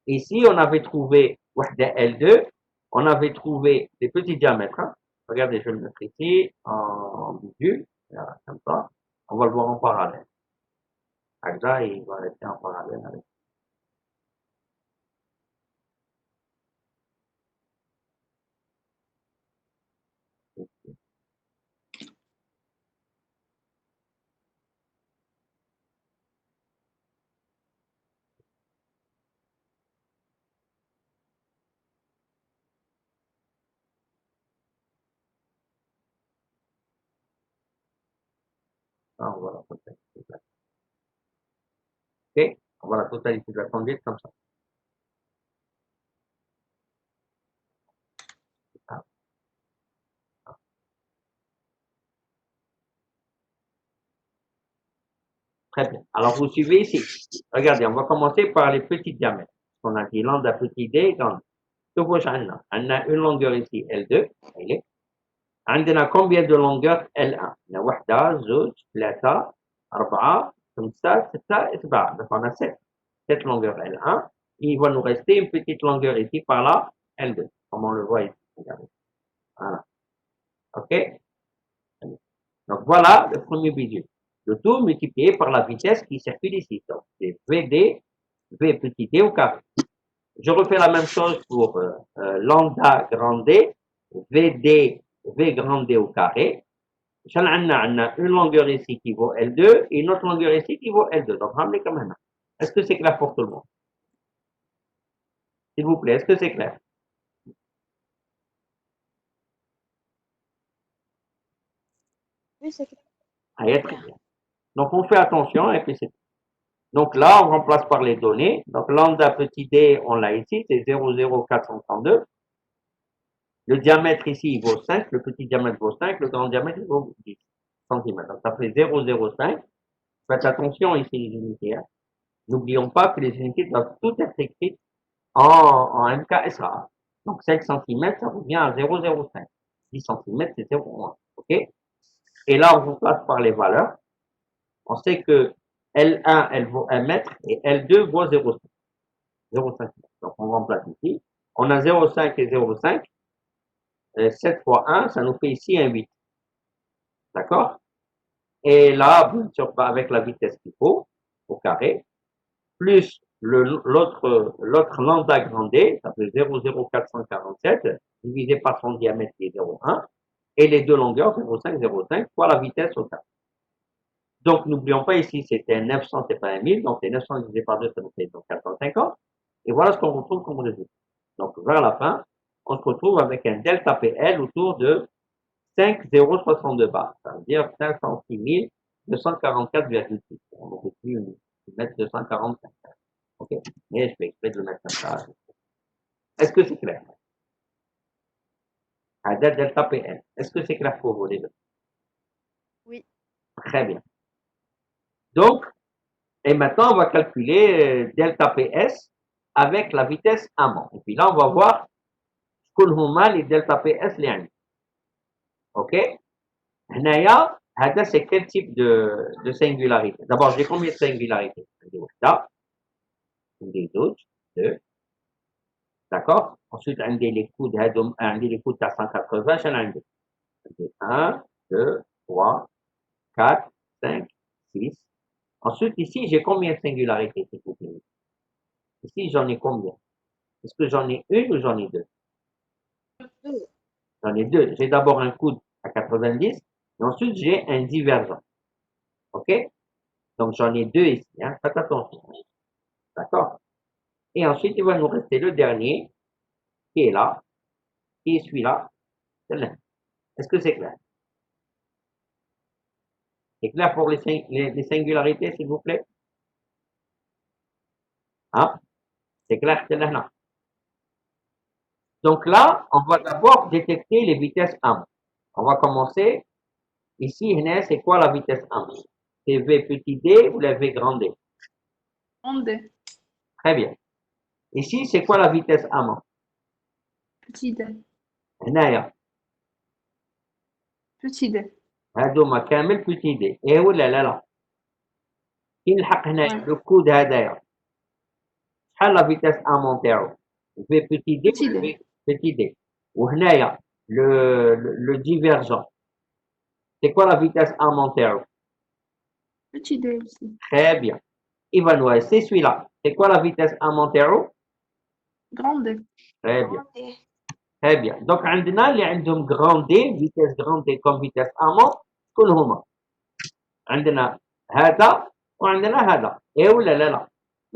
Speaker 1: Ici, on avait trouvé L2, on avait trouvé des petits diamètres. Hein. Regardez, je vais le mettre ici en vue, comme ça. On va le voir en parallèle. Agda, il va rester en parallèle avec. Ah, on va la totalité de la, ok? On va la totalité de la conduite comme ça. Ah, très bien. Alors, vous suivez ici. Regardez, on va commencer par les petits diamètres. On a dit lambda petit d, grande. On a une longueur ici, L2. عندنا combien de longueur L1 عندنا واحدة زوج ثلاثة أربعة خمسة ستة سبعة donc on a 7 longueurs L1 il va nous rester une petite longueur ici par là L2 comme on le voit ici regardez voilà ok donc voilà le premier bizu le tout multiplié par la vitesse qui circule ici donc c'est VD V petit d au carré je refais la même chose pour lambda grand D VD V grand D au carré. On a une longueur ici qui vaut L2 et une autre longueur ici qui vaut L2. Donc, ramenez quand même. Est-ce que c'est clair pour tout le monde? S'il vous plaît, est-ce que c'est clair?
Speaker 2: Oui, c'est clair.
Speaker 1: Ah, très bien. Donc, on fait attention et puis c'est. Donc là, on remplace par les données. Donc, lambda petit d, on l'a ici, c'est 0,0432. Le diamètre ici, il vaut 5. Le petit diamètre vaut 5. Le grand diamètre, il vaut 10 cm. Donc, ça fait 0,05. Faites attention ici, les unités. Hein. N'oublions pas que les unités doivent toutes être écrites en MKSA. Donc 5 cm, ça revient à 0,05. 10 cm, c'est 0,1. OK? Et là, on remplace par les valeurs. On sait que L1, elle vaut 1 mètre et L2 vaut 0,5. 0,5. Donc on remplace ici. On a 0,5 et 0,5. 7 fois 1, ça nous fait ici un 8. D'accord? Et là, bien sûr, avec la vitesse qu'il faut, au carré, plus l'autre lambda grand D, ça fait 0,0447, divisé par son diamètre qui est 0,1, et les deux longueurs, 0,5, 0,5, fois la vitesse au carré. Donc, n'oublions pas ici, c'était 900, c'est pas 1000, donc c'est 900 divisé par 2, ça nous fait donc 450. Et voilà ce qu'on retrouve comme résultat. Donc, vers la fin, on se retrouve avec un delta PL autour de 5,062 bars. Ça veut dire 506 244,6. On aurait pu mettre 245. OK? Mais je fais exprès de le mettre comme ça. Est-ce que c'est clair? À delta PL. Est-ce que c'est clair pour vous les deux?
Speaker 2: Oui.
Speaker 1: Très bien. Donc, et maintenant, on va calculer delta PS avec la vitesse amont. Et puis là, on va voir كل هما les delta PS اللي عندي. OK? هنايا هذا c'est quel type de singularité? D'abord, j'ai combien de singularités? عندي وحدة, عندي زوج, 2. D'accord? Ensuite, عندي les coudes هادو عندي les coudes تاع 180 شحال عندي؟ عندي 1 2, 3, 4, 5, 6. Ensuite, ici, j'ai combien de singularités, s'il vous plaît? Ici, j'en ai combien? Est-ce que j'en ai une ou j'en ai deux? J'en ai deux. J'ai d'abord un coude à 90 et ensuite j'ai un divergent. OK? Donc j'en ai deux ici. Hein? Faites attention. D'accord? Et ensuite, il va nous rester le dernier qui est là, qui est celui-là. Est-ce que c'est clair? C'est clair pour les singularités, s'il vous plaît? Hein? C'est clair? C'est là, non. Donc là, on va d'abord détecter les vitesses AM. On va commencer. Ici, c'est quoi la vitesse AM? C'est V petit d ou la V grand D?
Speaker 3: Grand D.
Speaker 1: Très bien. Ici, c'est quoi la vitesse AM?
Speaker 3: Petit D.
Speaker 1: هنايا
Speaker 3: Petit D.
Speaker 1: هادوما كامل بوتي دي ايه ولا لا كي نلحق هنايا
Speaker 3: Ouais.
Speaker 1: لو كود هدايا شحال لا فيتاس امون تاعو في بوتي دي
Speaker 3: Petit
Speaker 1: ولا
Speaker 3: D.
Speaker 1: في بوتي دي وهنايا لو ديفيرجون سي كوا لا فيتاس امون تاعو
Speaker 3: Petit D aussi.
Speaker 1: très bien Ivan ouais c'est celui-là c'est quoi la vitesse amont تاعو
Speaker 3: Grand D.
Speaker 1: très bien
Speaker 2: Grande.
Speaker 1: très bien donc عندنا اللي عندهم grand D vitesse grand D comme vitesse amont شكون هما عندنا هذا وعندنا هذا ايه ولا لا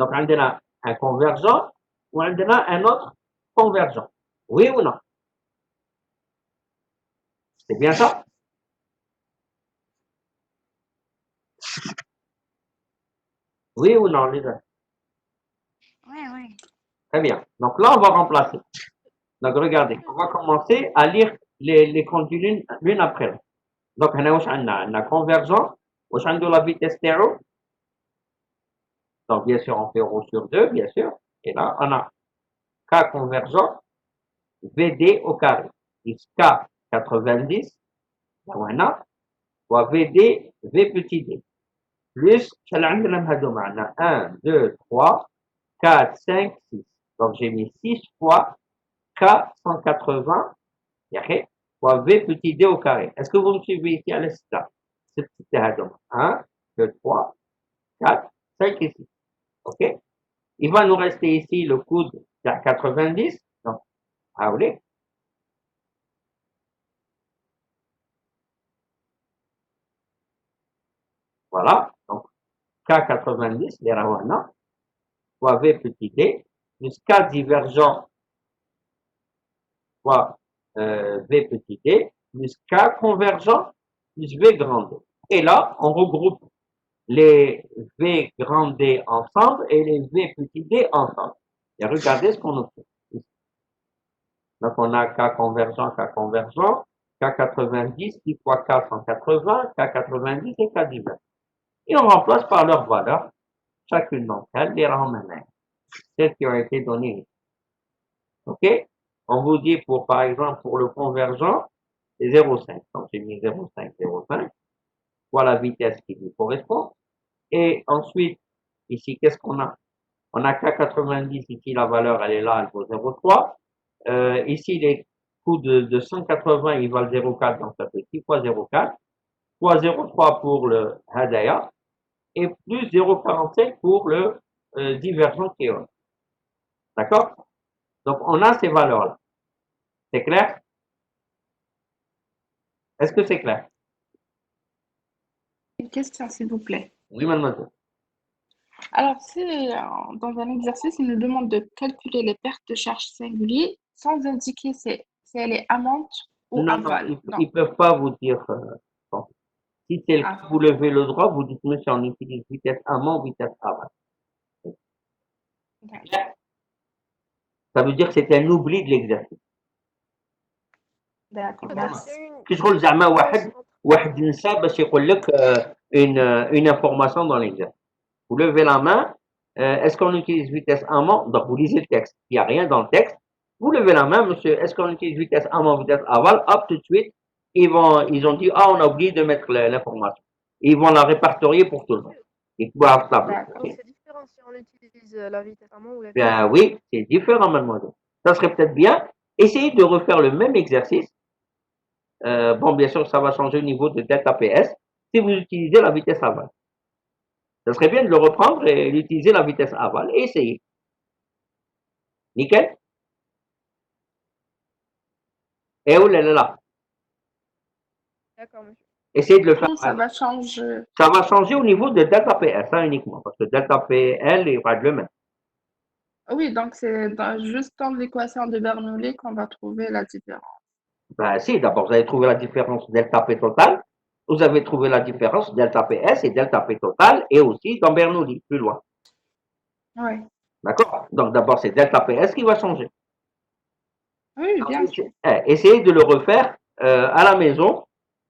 Speaker 1: donc عندنا un convergent وعندنا un autre convergent oui ou non c'est bien ça oui ou non les gars
Speaker 2: Oui, oui.
Speaker 1: très bien donc là on va remplacer donc regardez on va commencer à lire les conduits l'une après l'autre donc هنا واش عندنا convergent واش عنده la vitesse تاعو donc bien sûr on fait ρ sur 2 bien sûr et là on a K convergent VD au carré plus K 90 هنا وVD V petit d plus شحال عندنا من هادو معنا 1 2 3 4 5 6 donc j'ai mis 6 fois K 180 ياخي fois V petit d au carré est-ce que vous me suivez ici à l'instant c'est petit هادو 1 2 3 4 5 et 6 ok il va nous rester ici le coude à 90 donc حاولي voilà donc K90 les راهو هنا fois V petit d plus K divergent fois V petit d plus K convergent plus V grand D. Et là, on regroupe les V grand D ensemble et les V petit d ensemble. Et regardez ce qu'on obtient. Donc, on a K convergent, K90, 10 fois K 180, K90 et K divergent. Et on remplace par leur valeur, chacune d'entre elles, les ramener. Celles qui ont été données. OK? On vous dit pour, par exemple, pour le convergent, c'est 0,5. Donc, j'ai mis 0,5, 0,5. Voilà la vitesse qui lui correspond. Et ensuite, ici, qu'est-ce qu'on a? On a K90, ici, la valeur, elle est là, elle vaut 0,3. Ici, les coûts de 180, ils valent 0,4, donc ça fait 6 fois 0,4, fois 0,3 pour le Hadaya, et plus 0,45 pour le divergent qui est haut. D'accord? Donc, on a ces valeurs-là. C'est clair? Est-ce que c'est clair?
Speaker 3: Une question, s'il vous plaît.
Speaker 1: Oui, mademoiselle.
Speaker 3: Alors, si dans un exercice, il nous demande de calculer les pertes de charge singuliers sans indiquer si elle est amante ou
Speaker 1: Non, non,
Speaker 3: aval.
Speaker 1: ils peuvent pas vous dire. Bon. Si c'est le cas,
Speaker 3: Ah,
Speaker 1: vous levez le droit, vous dites, monsieur, on utilise vitesse amont, vitesse aval.
Speaker 3: d'accord.
Speaker 1: Ça veut dire que c'est un oubli de l'exercice.
Speaker 3: D'accord,
Speaker 2: Donc,
Speaker 3: merci.
Speaker 2: c'est une
Speaker 1: كي شغل زعما
Speaker 2: différence entre
Speaker 1: واحد نسى باش يقول لك une information dans l'exercice. Vous levez la main, est-ce qu'on utilise vitesse amont? Donc vous lisez le texte. Il n'y a rien dans le texte. Vous levez la main, monsieur, est-ce qu'on utilise vitesse amont, vitesse aval? Hop, tout de suite, ils ont dit, ah, on a oublié de mettre l'information. Ils vont la répertorier pour tout le monde. Ils doivent tableau.
Speaker 3: D'accord.
Speaker 2: Donc, c'est différent si on utilise la vitesse amont ou la vitesse
Speaker 1: Bien
Speaker 2: aval.
Speaker 1: oui, c'est différent, mademoiselle. Ça serait peut-être bien. Essayez de refaire le même exercice bon, bien sûr, ça va changer au niveau de delta PS si vous utilisez la vitesse aval. Ça serait bien de le reprendre et d'utiliser la vitesse aval et essayer. Nickel. Et où elle est là.
Speaker 2: D'accord, monsieur.
Speaker 1: Essayez de le
Speaker 3: Du
Speaker 1: faire.
Speaker 3: coup, ça va changer.
Speaker 1: Ça va changer au niveau de delta PS, hein, uniquement, parce que delta PL il va être le même.
Speaker 3: Oui, donc c'est juste dans l'équation de Bernoulli qu'on va trouver la différence.
Speaker 1: Ben si, d'abord, vous avez trouvé la différence delta P total, vous avez trouvé la différence delta PS et delta P total, et aussi dans Bernoulli, plus loin.
Speaker 3: Oui,
Speaker 1: D'accord? Donc d'abord, c'est delta PS qui va changer.
Speaker 3: oui, bien sûr.
Speaker 1: Essayez de le refaire à la maison.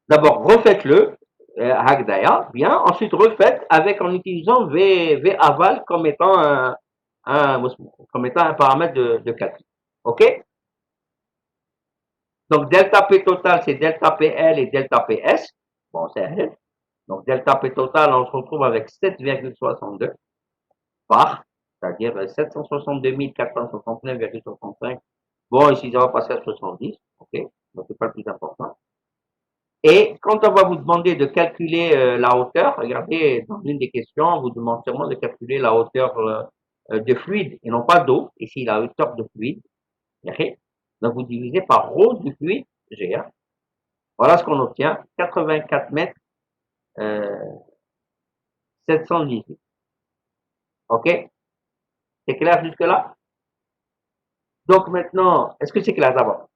Speaker 1: D'abord, refaites-le, Hagdaya, bien. Ensuite, refaites avec en utilisant V aval comme étant comme étant un paramètre de calcul. OK? Donc, delta P total, c'est delta PL et delta PS. Bon, c'est elle. Donc, delta P total, on se retrouve avec 7,62 bar, c'est-à-dire 762 469,65. Bon, ici, ça va passer à 70. OK? Donc, c'est pas le plus important. Et quand on va vous demander de calculer la hauteur, regardez, dans l'une des questions, on vous demande sûrement de calculer la hauteur de fluide et non pas d'eau. Ici, la hauteur de fluide. OK? Donc, vous divisez par ρ du fluide, G1. Voilà ce qu'on obtient, 84 mètres 718. OK? C'est clair jusque-là? Donc maintenant, est-ce que c'est clair d'abord?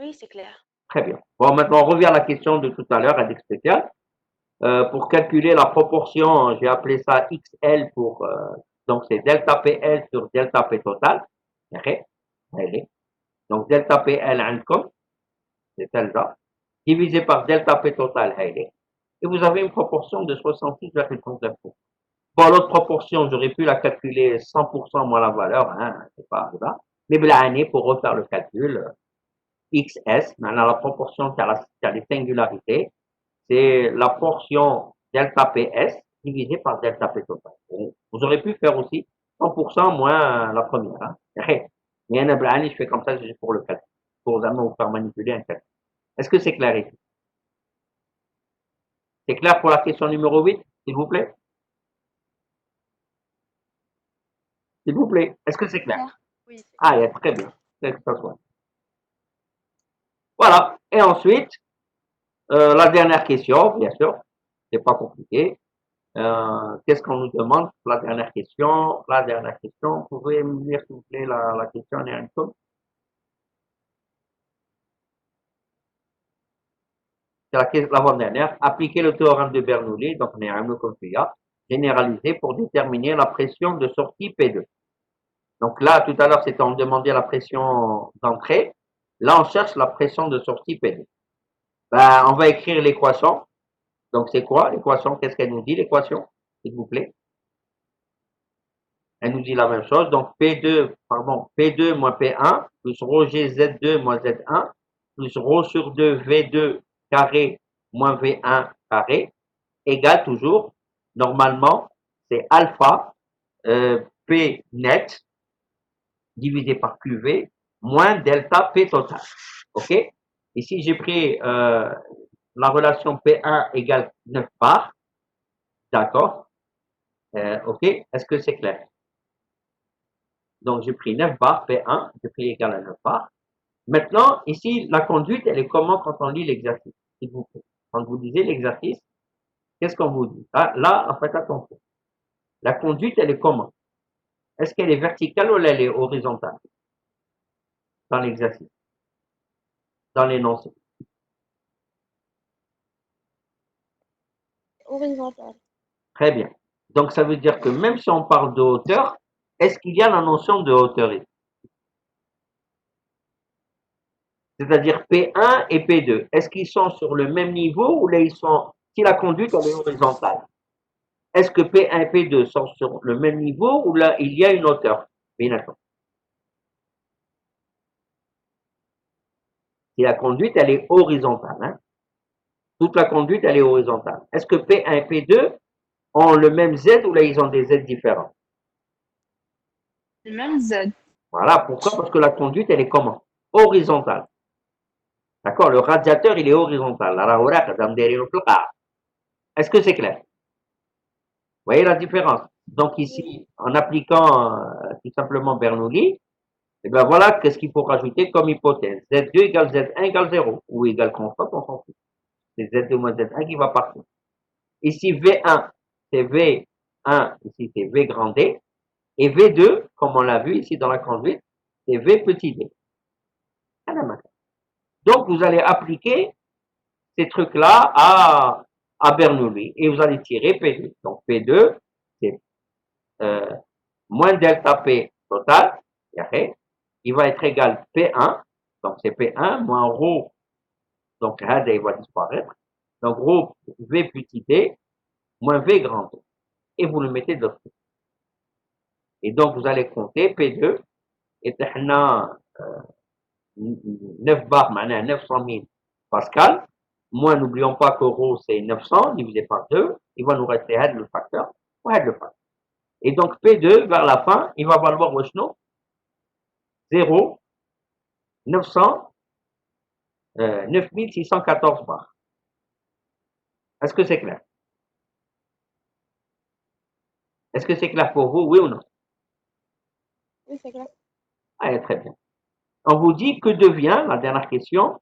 Speaker 2: Oui, c'est clair.
Speaker 1: Très bien. Bon, maintenant, on revient à la question de tout à l'heure, index spécial. Pour calculer la proportion, j'ai appelé ça XL pour, donc c'est delta PL sur delta P total. OK? Allez. Donc delta PL عندكم, c'est celle-là, divisé par delta P total, allez. Et vous avez une proportion de 66,39%. Bon, l'autre proportion, j'aurais pu la calculer 100% moins la valeur, hein, c'est pas là. Mais année pour refaire le calcul, XS, maintenant la proportion qui a les singularités, c'est la portion delta PS divisé par delta P total. Vous aurez pu faire aussi 100% moins la première. Hein. Mais un je fais comme ça juste pour le calcul, pour vraiment vous faire manipuler un calcul. Est-ce que c'est clair ici? C'est clair pour la question numéro 8, s'il vous plaît? S'il vous plaît, est-ce que c'est clair?
Speaker 2: Oui, c'est
Speaker 1: Ah, il est très bien. C'est que ça soit. Voilà. Et ensuite, la dernière question, bien sûr, c'est pas compliqué. Qu'est-ce qu'on nous demande pour la dernière question? La dernière question, vous pouvez me dire s'il vous plaît la question, c'est l'avant-dernière. Appliquer le théorème de Bernoulli, donc Néhamno Confia, généralisé pour déterminer la pression de sortie P2. Donc là, tout à l'heure, c'était on demandait la pression d'entrée. Là, on cherche la pression de sortie P2. Ben, on va écrire l'équation. Donc, c'est quoi l'équation? Qu'est-ce qu'elle nous dit, l'équation, s'il vous plaît? Elle nous dit la même chose. Donc, P2 moins P1 plus ρ G Z2 moins Z1 plus ρ sur 2 V2 carré moins V1 carré égale toujours, normalement, c'est alpha P net divisé par QV moins delta P total. OK? Ici, j'ai pris la relation P1 égale 9 bar. D'accord? OK? Est-ce que c'est clair? Donc, j'ai pris 9 bar P1, j'ai pris égal à 9 bar. Maintenant, ici, la conduite, elle est comment quand on lit l'exercice? S'il vous plaît. Quand vous lisez l'exercice, qu'est-ce qu'on vous dit? Ah, là, en fait, attention. La conduite, elle est comment? Est-ce qu'elle est verticale ou elle est horizontale? Dans l'exercice, dans l'énoncé.
Speaker 2: horizontal.
Speaker 1: Très bien. Donc, ça veut dire que même si on parle de hauteur, est-ce qu'il y a la notion de hauteur ici? C'est-à-dire P1 et P2. Est-ce qu'ils sont sur le même niveau ou là ils sont, si la conduite elle est horizontale, est-ce que P1 et P2 sont sur le même niveau ou là il y a une hauteur? Bien attends. Si la conduite elle est horizontale, hein, toute la conduite elle est horizontale. Est-ce que P1 et P2 ont le même Z ou là ils ont des Z différents?
Speaker 3: Le même Z.
Speaker 1: Voilà, pourquoi? Parce que la conduite elle est comment? Horizontale. D'accord? Le radiateur, il est horizontal. Est-ce que c'est clair? Vous voyez la différence? Donc ici, en appliquant tout simplement Bernoulli, et ben voilà qu'est-ce qu'il faut rajouter comme hypothèse. Z2 égale Z1 égale 0. Ou égale constante, on s'en fout. C'est Z2 moins Z1 qui va partir. Ici, V1, c'est V1, ici c'est V grand D. Et V2, comme on l'a vu ici dans la conduite, c'est V petit d. Donc, vous allez appliquer ces trucs-là à Bernoulli et vous allez tirer P2. Donc, P2, c'est moins delta P total, il va être égal P1, donc c'est P1 moins rho, donc il va disparaître, donc rho V petit d moins V grand D. Et vous le mettez de l'autre côté. Et donc, vous allez compter P2, et 9 bar, maintenant 900 000 pascal. Moins, n'oublions pas que rho, c'est 900 divisé par 2. Il va nous rester le facteur. Le facteur. Et donc, P2, vers la fin, il va valoir 0, 900, 9614 bar. Est-ce que c'est clair? Est-ce que c'est clair pour vous, oui ou non?
Speaker 3: Oui, c'est clair.
Speaker 1: Allez, très bien. On vous dit que devient, la dernière question,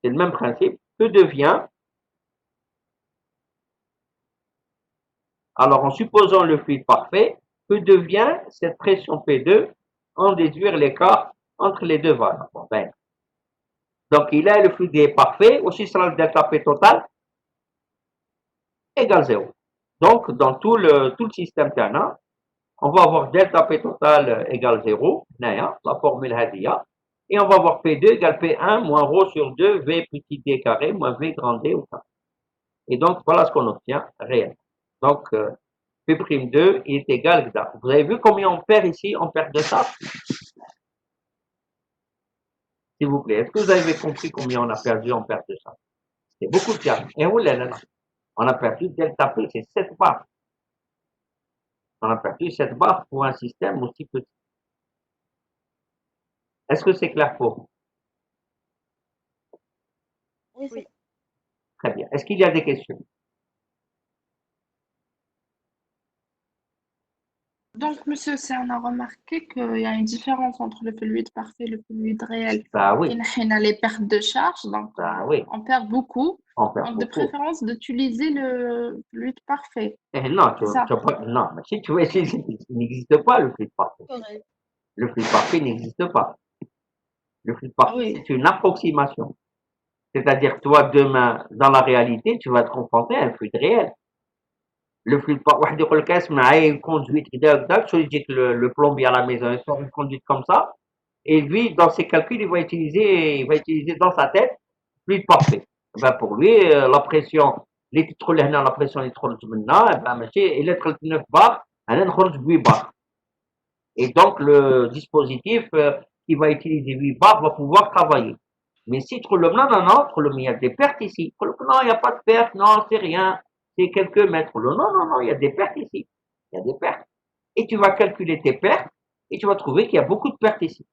Speaker 1: c'est le même principe, que devient, alors en supposant le fluide parfait, que devient cette pression P2 en déduire l'écart entre les deux valeurs? Bon, ben, donc il a le fluide est parfait, aussi sera le delta P total égale 0. Donc dans tout le système Tana, on va avoir delta P total égale 0, la formule Hadia, et on va avoir P2 égale P1 moins rho sur 2 V petit d carré moins V grand D au carré. Et donc voilà ce qu'on obtient réellement. Donc P'2, il est égal à. Vous avez vu combien on perd ici? On perd de ça. S'il vous plaît, est-ce que vous avez compris combien on a perdu en perte de ça? C'est beaucoup de termes. Et où là, on a perdu delta P, c'est 7 bars. On a perdu 7 bars pour un système aussi petit. Est-ce que c'est clair pour vous?
Speaker 3: Oui, c'est
Speaker 1: Très bien. Est-ce qu'il y a des questions?
Speaker 3: Donc, monsieur, si on a remarqué qu'il y a une différence entre le fluide parfait et le fluide réel.
Speaker 1: Bah oui.
Speaker 3: On a les pertes de charge, donc
Speaker 1: Bah oui.
Speaker 3: on perd beaucoup.
Speaker 1: On perd
Speaker 3: Donc, de
Speaker 1: beaucoup.
Speaker 3: préférence d'utiliser le fluide parfait.
Speaker 1: Non, non, mais si tu veux essayer, il n'existe pas le fluide parfait. Le fluide parfait n'existe pas. Le fluide parfait, c'est une approximation. C'est-à-dire, toi, demain, dans la réalité, tu vas te confronter à un fluide réel. Le fluide parfait, واحد يقول لك اسمع une conduite كذا هكذا, je dis que le plombier à la maison, il sort une conduite comme ça, et lui, dans ses calculs, il va utiliser dans sa tête fluide parfait. Ben pour lui, la pression, اللي تدخل لهنا la pression اللي تخرج منا, ben ماشي إلا دخلت 9 bar, أنا نخرج ب 8 bar. Et donc, le dispositif qui va utiliser 8 bars va pouvoir travailler. Mais si tu le non, il y a des pertes ici. Non, il n'y a pas de pertes, non, c'est rien, c'est quelques mètres. Non, il y a des pertes ici. Il y a des pertes. Et tu vas calculer tes pertes et tu vas trouver qu'il y a beaucoup de pertes ici.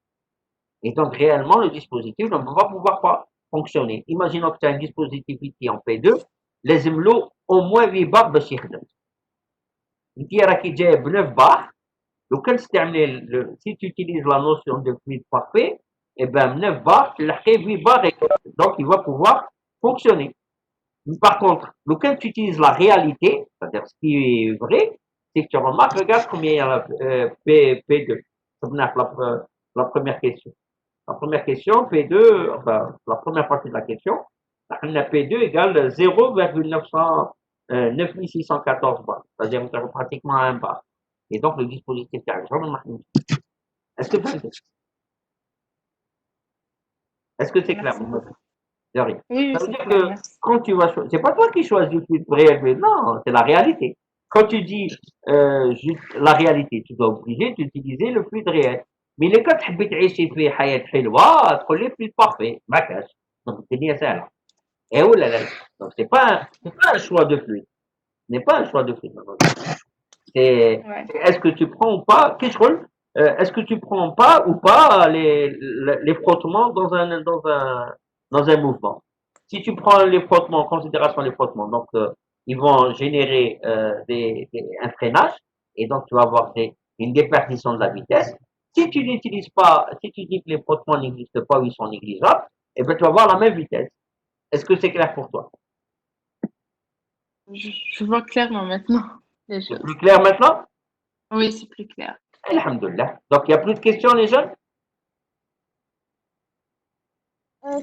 Speaker 1: Et donc, réellement, le dispositif ne va pouvoir pas fonctionner. Imaginons que tu as un dispositif ici en P2, les imlots au moins 8 bars de يخدم. انت راكي جايب 9 bars. Donc, si tu utilises la notion de fluide parfait, eh ben, 9 bars, tu l'as fait 8 bars, et donc il va pouvoir fonctionner. Par contre, quand tu utilises la réalité, c'est-à-dire ce qui est vrai, c'est que tu remarques, regarde combien il y a P2. La première question. La première question, P2, enfin, la première partie de la question, on a P2 égale 0,9614 bars, c'est-à-dire pratiquement 1 bar. Et donc, le dispositif carré. Est-ce que est-ce que c'est clair? De rien.
Speaker 3: Oui,
Speaker 1: Ça veut
Speaker 3: c'est
Speaker 1: dire
Speaker 3: clair,
Speaker 1: que
Speaker 3: merci.
Speaker 1: quand tu vas choisir, c'est pas toi qui choisis le fluide réel, mais non, c'est la réalité. Quand tu dis la réalité, tu dois obliger d'utiliser le fluide réel. Mais les cas تحبي تعيشي في حياة حلوة تقول لي fluide parfait ما كاش donc الدنيا سهلة. Et oh là là. Donc c'est pas un choix de fluide. Ce n'est pas un choix de fluide. C'est est-ce que tu prends ou pas est-ce que tu prends pas ou pas les frottements dans un dans un mouvement. Si tu prends les frottements en considération les frottements, donc ils vont générer un freinage et donc tu vas avoir une déperdition de la vitesse. Si tu n'utilises pas, si tu dis que les frottements n'existent pas ou ils sont négligeables, eh bien tu vas avoir la même vitesse. Est-ce que c'est clair pour toi?
Speaker 3: Je vois clairement maintenant les
Speaker 1: C'est
Speaker 3: choses.
Speaker 1: plus clair maintenant?
Speaker 3: Oui, c'est plus clair.
Speaker 1: Alhamdulillah. Donc il n'y a plus de questions les jeunes?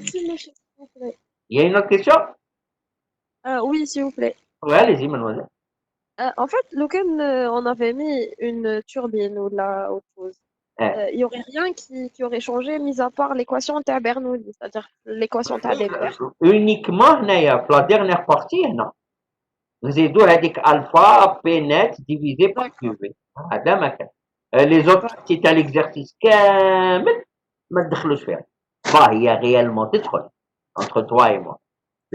Speaker 2: Si, monsieur, s'il vous plaît.
Speaker 1: Il y a une autre question?
Speaker 2: Oui, s'il vous plaît.
Speaker 1: Oui, allez-y, mademoiselle.
Speaker 2: En fait, Logan, on avait mis une turbine ou la autre chose.
Speaker 1: Eh.
Speaker 2: Il y aurait rien qui aurait changé, mis à part l'équation تاع Bernoulli, c'est-à-dire l'équation تاع les pertes.
Speaker 1: Uniquement هنايا في la dernière partie هنا نزيدو هذيك الفا بي نت ديفيزي بار
Speaker 2: D'accord,
Speaker 1: كيو في هذا ما كان لي زوت بارتي تاع ليكزارسيس كامل ما تدخلوش فيها با هي غيالمون تدخل entre toi et moi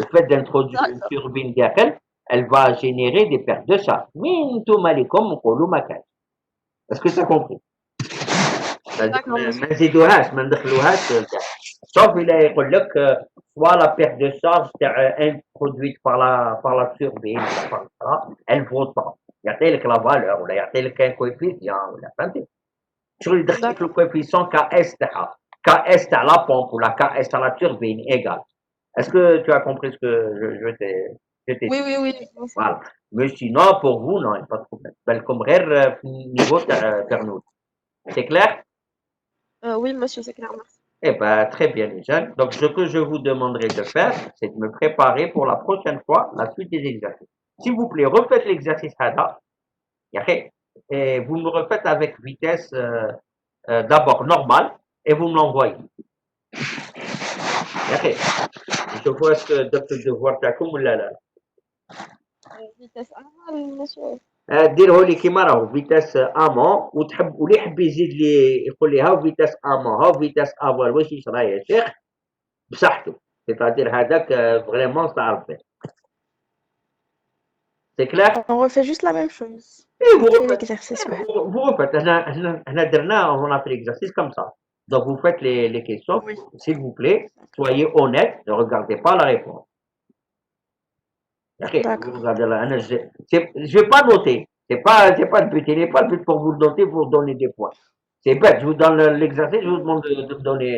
Speaker 1: le fait d'introduire une
Speaker 2: d'accord,
Speaker 1: turbine داخل elle va générer des pertes de charge mais نتوما ليكم نقولوا ما كانش est-ce que tu as compris c'est-à-dire
Speaker 2: d'accord, monsieur.
Speaker 1: ما نزيدوهاش ما ندخلوهاش sauf إلا يقول لك soit la perte de charge introduite par la turbine elle vaut tant يعطي لك la valeur ولا يعطي لك un coefficient ولا فهمتي شغل يدخل لك le
Speaker 2: D'accord.
Speaker 1: coefficient KS تاعها KS تاع la pompe ou la KS تاع la turbine égale est-ce que tu as compris ce que je t'ai
Speaker 2: Oui,
Speaker 1: dit
Speaker 2: oui, oui. Bon,
Speaker 1: voilà mais sinon pour vous non il n'y a pas de problème بالكم غير في niveau تاع Bernoulli c'est clair?
Speaker 2: oui, monsieur, c'est clair, merci.
Speaker 1: Eh bien, très bien, les jeunes. Donc, ce que je vous demanderai de faire, c'est de me préparer pour la prochaine fois la suite des exercices. S'il vous plaît, refaites l'exercice Hada. Et vous me refaites avec vitesse d'abord normale et vous me l'envoyez. Je vois ce que docteur devoir تاعكم ولا لا.
Speaker 2: Vitesse normale, monsieur.
Speaker 1: ديره لي كيما راهو فيتاس امون وتحب واللي يحب يزيد لي يقول لي هاو فيتاس امون هاو فيتاس افوال واش يشرى يا شيخ بصحته سيتادير هذاك فريمون صعب فيه سي كلاير
Speaker 2: On refait juste la même chose.
Speaker 1: et
Speaker 2: On fait l'exercice. Ouais.
Speaker 1: vous refaites on a fait l'exercice comme ça donc vous faites les questions
Speaker 2: Oui.
Speaker 1: s'il vous plaît soyez honnête ne regardez pas la réponse ok vous
Speaker 2: D'accord.
Speaker 1: regardez là je vais pas noter c'est pas le but il n'est pas le but pour vous le noter pour vous donner des points c'est bête je vous donne l'exercice je vous demande de me donner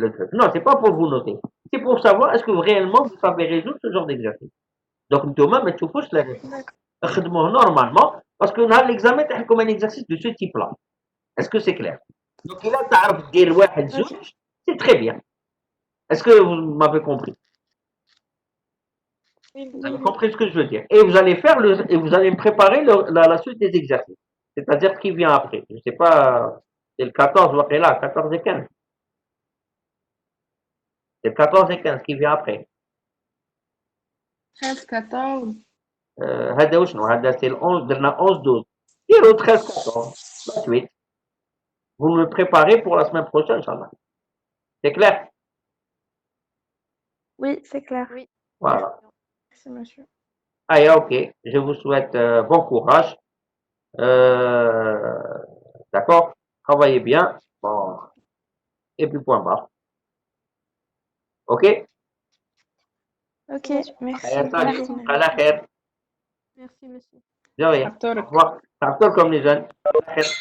Speaker 1: le truc non c'est pas pour vous noter c'est pour savoir est-ce que réellement vous savez résoudre ce genre d'exercice donc Thomas mais tu pousses la
Speaker 2: D'accord.
Speaker 1: خدموه normalement parce que نهار l'examen تحكم un exercice de ce type là est-ce que c'est clair donc là تعرف دير واحد
Speaker 2: Ok.
Speaker 1: زوج c'est très bien est-ce que vous m'avez compris
Speaker 2: Oui,
Speaker 1: vous
Speaker 2: oui,
Speaker 1: avez
Speaker 2: oui.
Speaker 1: compris ce que je veux dire et vous allez faire et vous allez me préparer la suite des exercices c'est-à-dire ce qui vient après je sais pas c'est le 14 là 14 et 15 c'est le 14 et 15 qui vient après
Speaker 3: 13, 14.
Speaker 1: هذا وشنو هذا c'est le 11 درنا 11 12 ديروا 13 14 la suite vous me préparez pour la semaine prochaine Inch'Allah c'est clair
Speaker 2: Oui, c'est clair. Oui.
Speaker 1: voilà
Speaker 2: Merci, monsieur.
Speaker 1: allez ok je vous souhaite bon courage d'accord travaillez bien bon et puis point barre ok
Speaker 2: Ok,
Speaker 3: Merci.
Speaker 2: merci.
Speaker 1: allez
Speaker 2: Bonne
Speaker 1: salut
Speaker 2: journée.
Speaker 1: à la khair
Speaker 2: Merci, monsieur.
Speaker 1: de rien au
Speaker 3: Acteur.
Speaker 1: revoir c'est comme les jeunes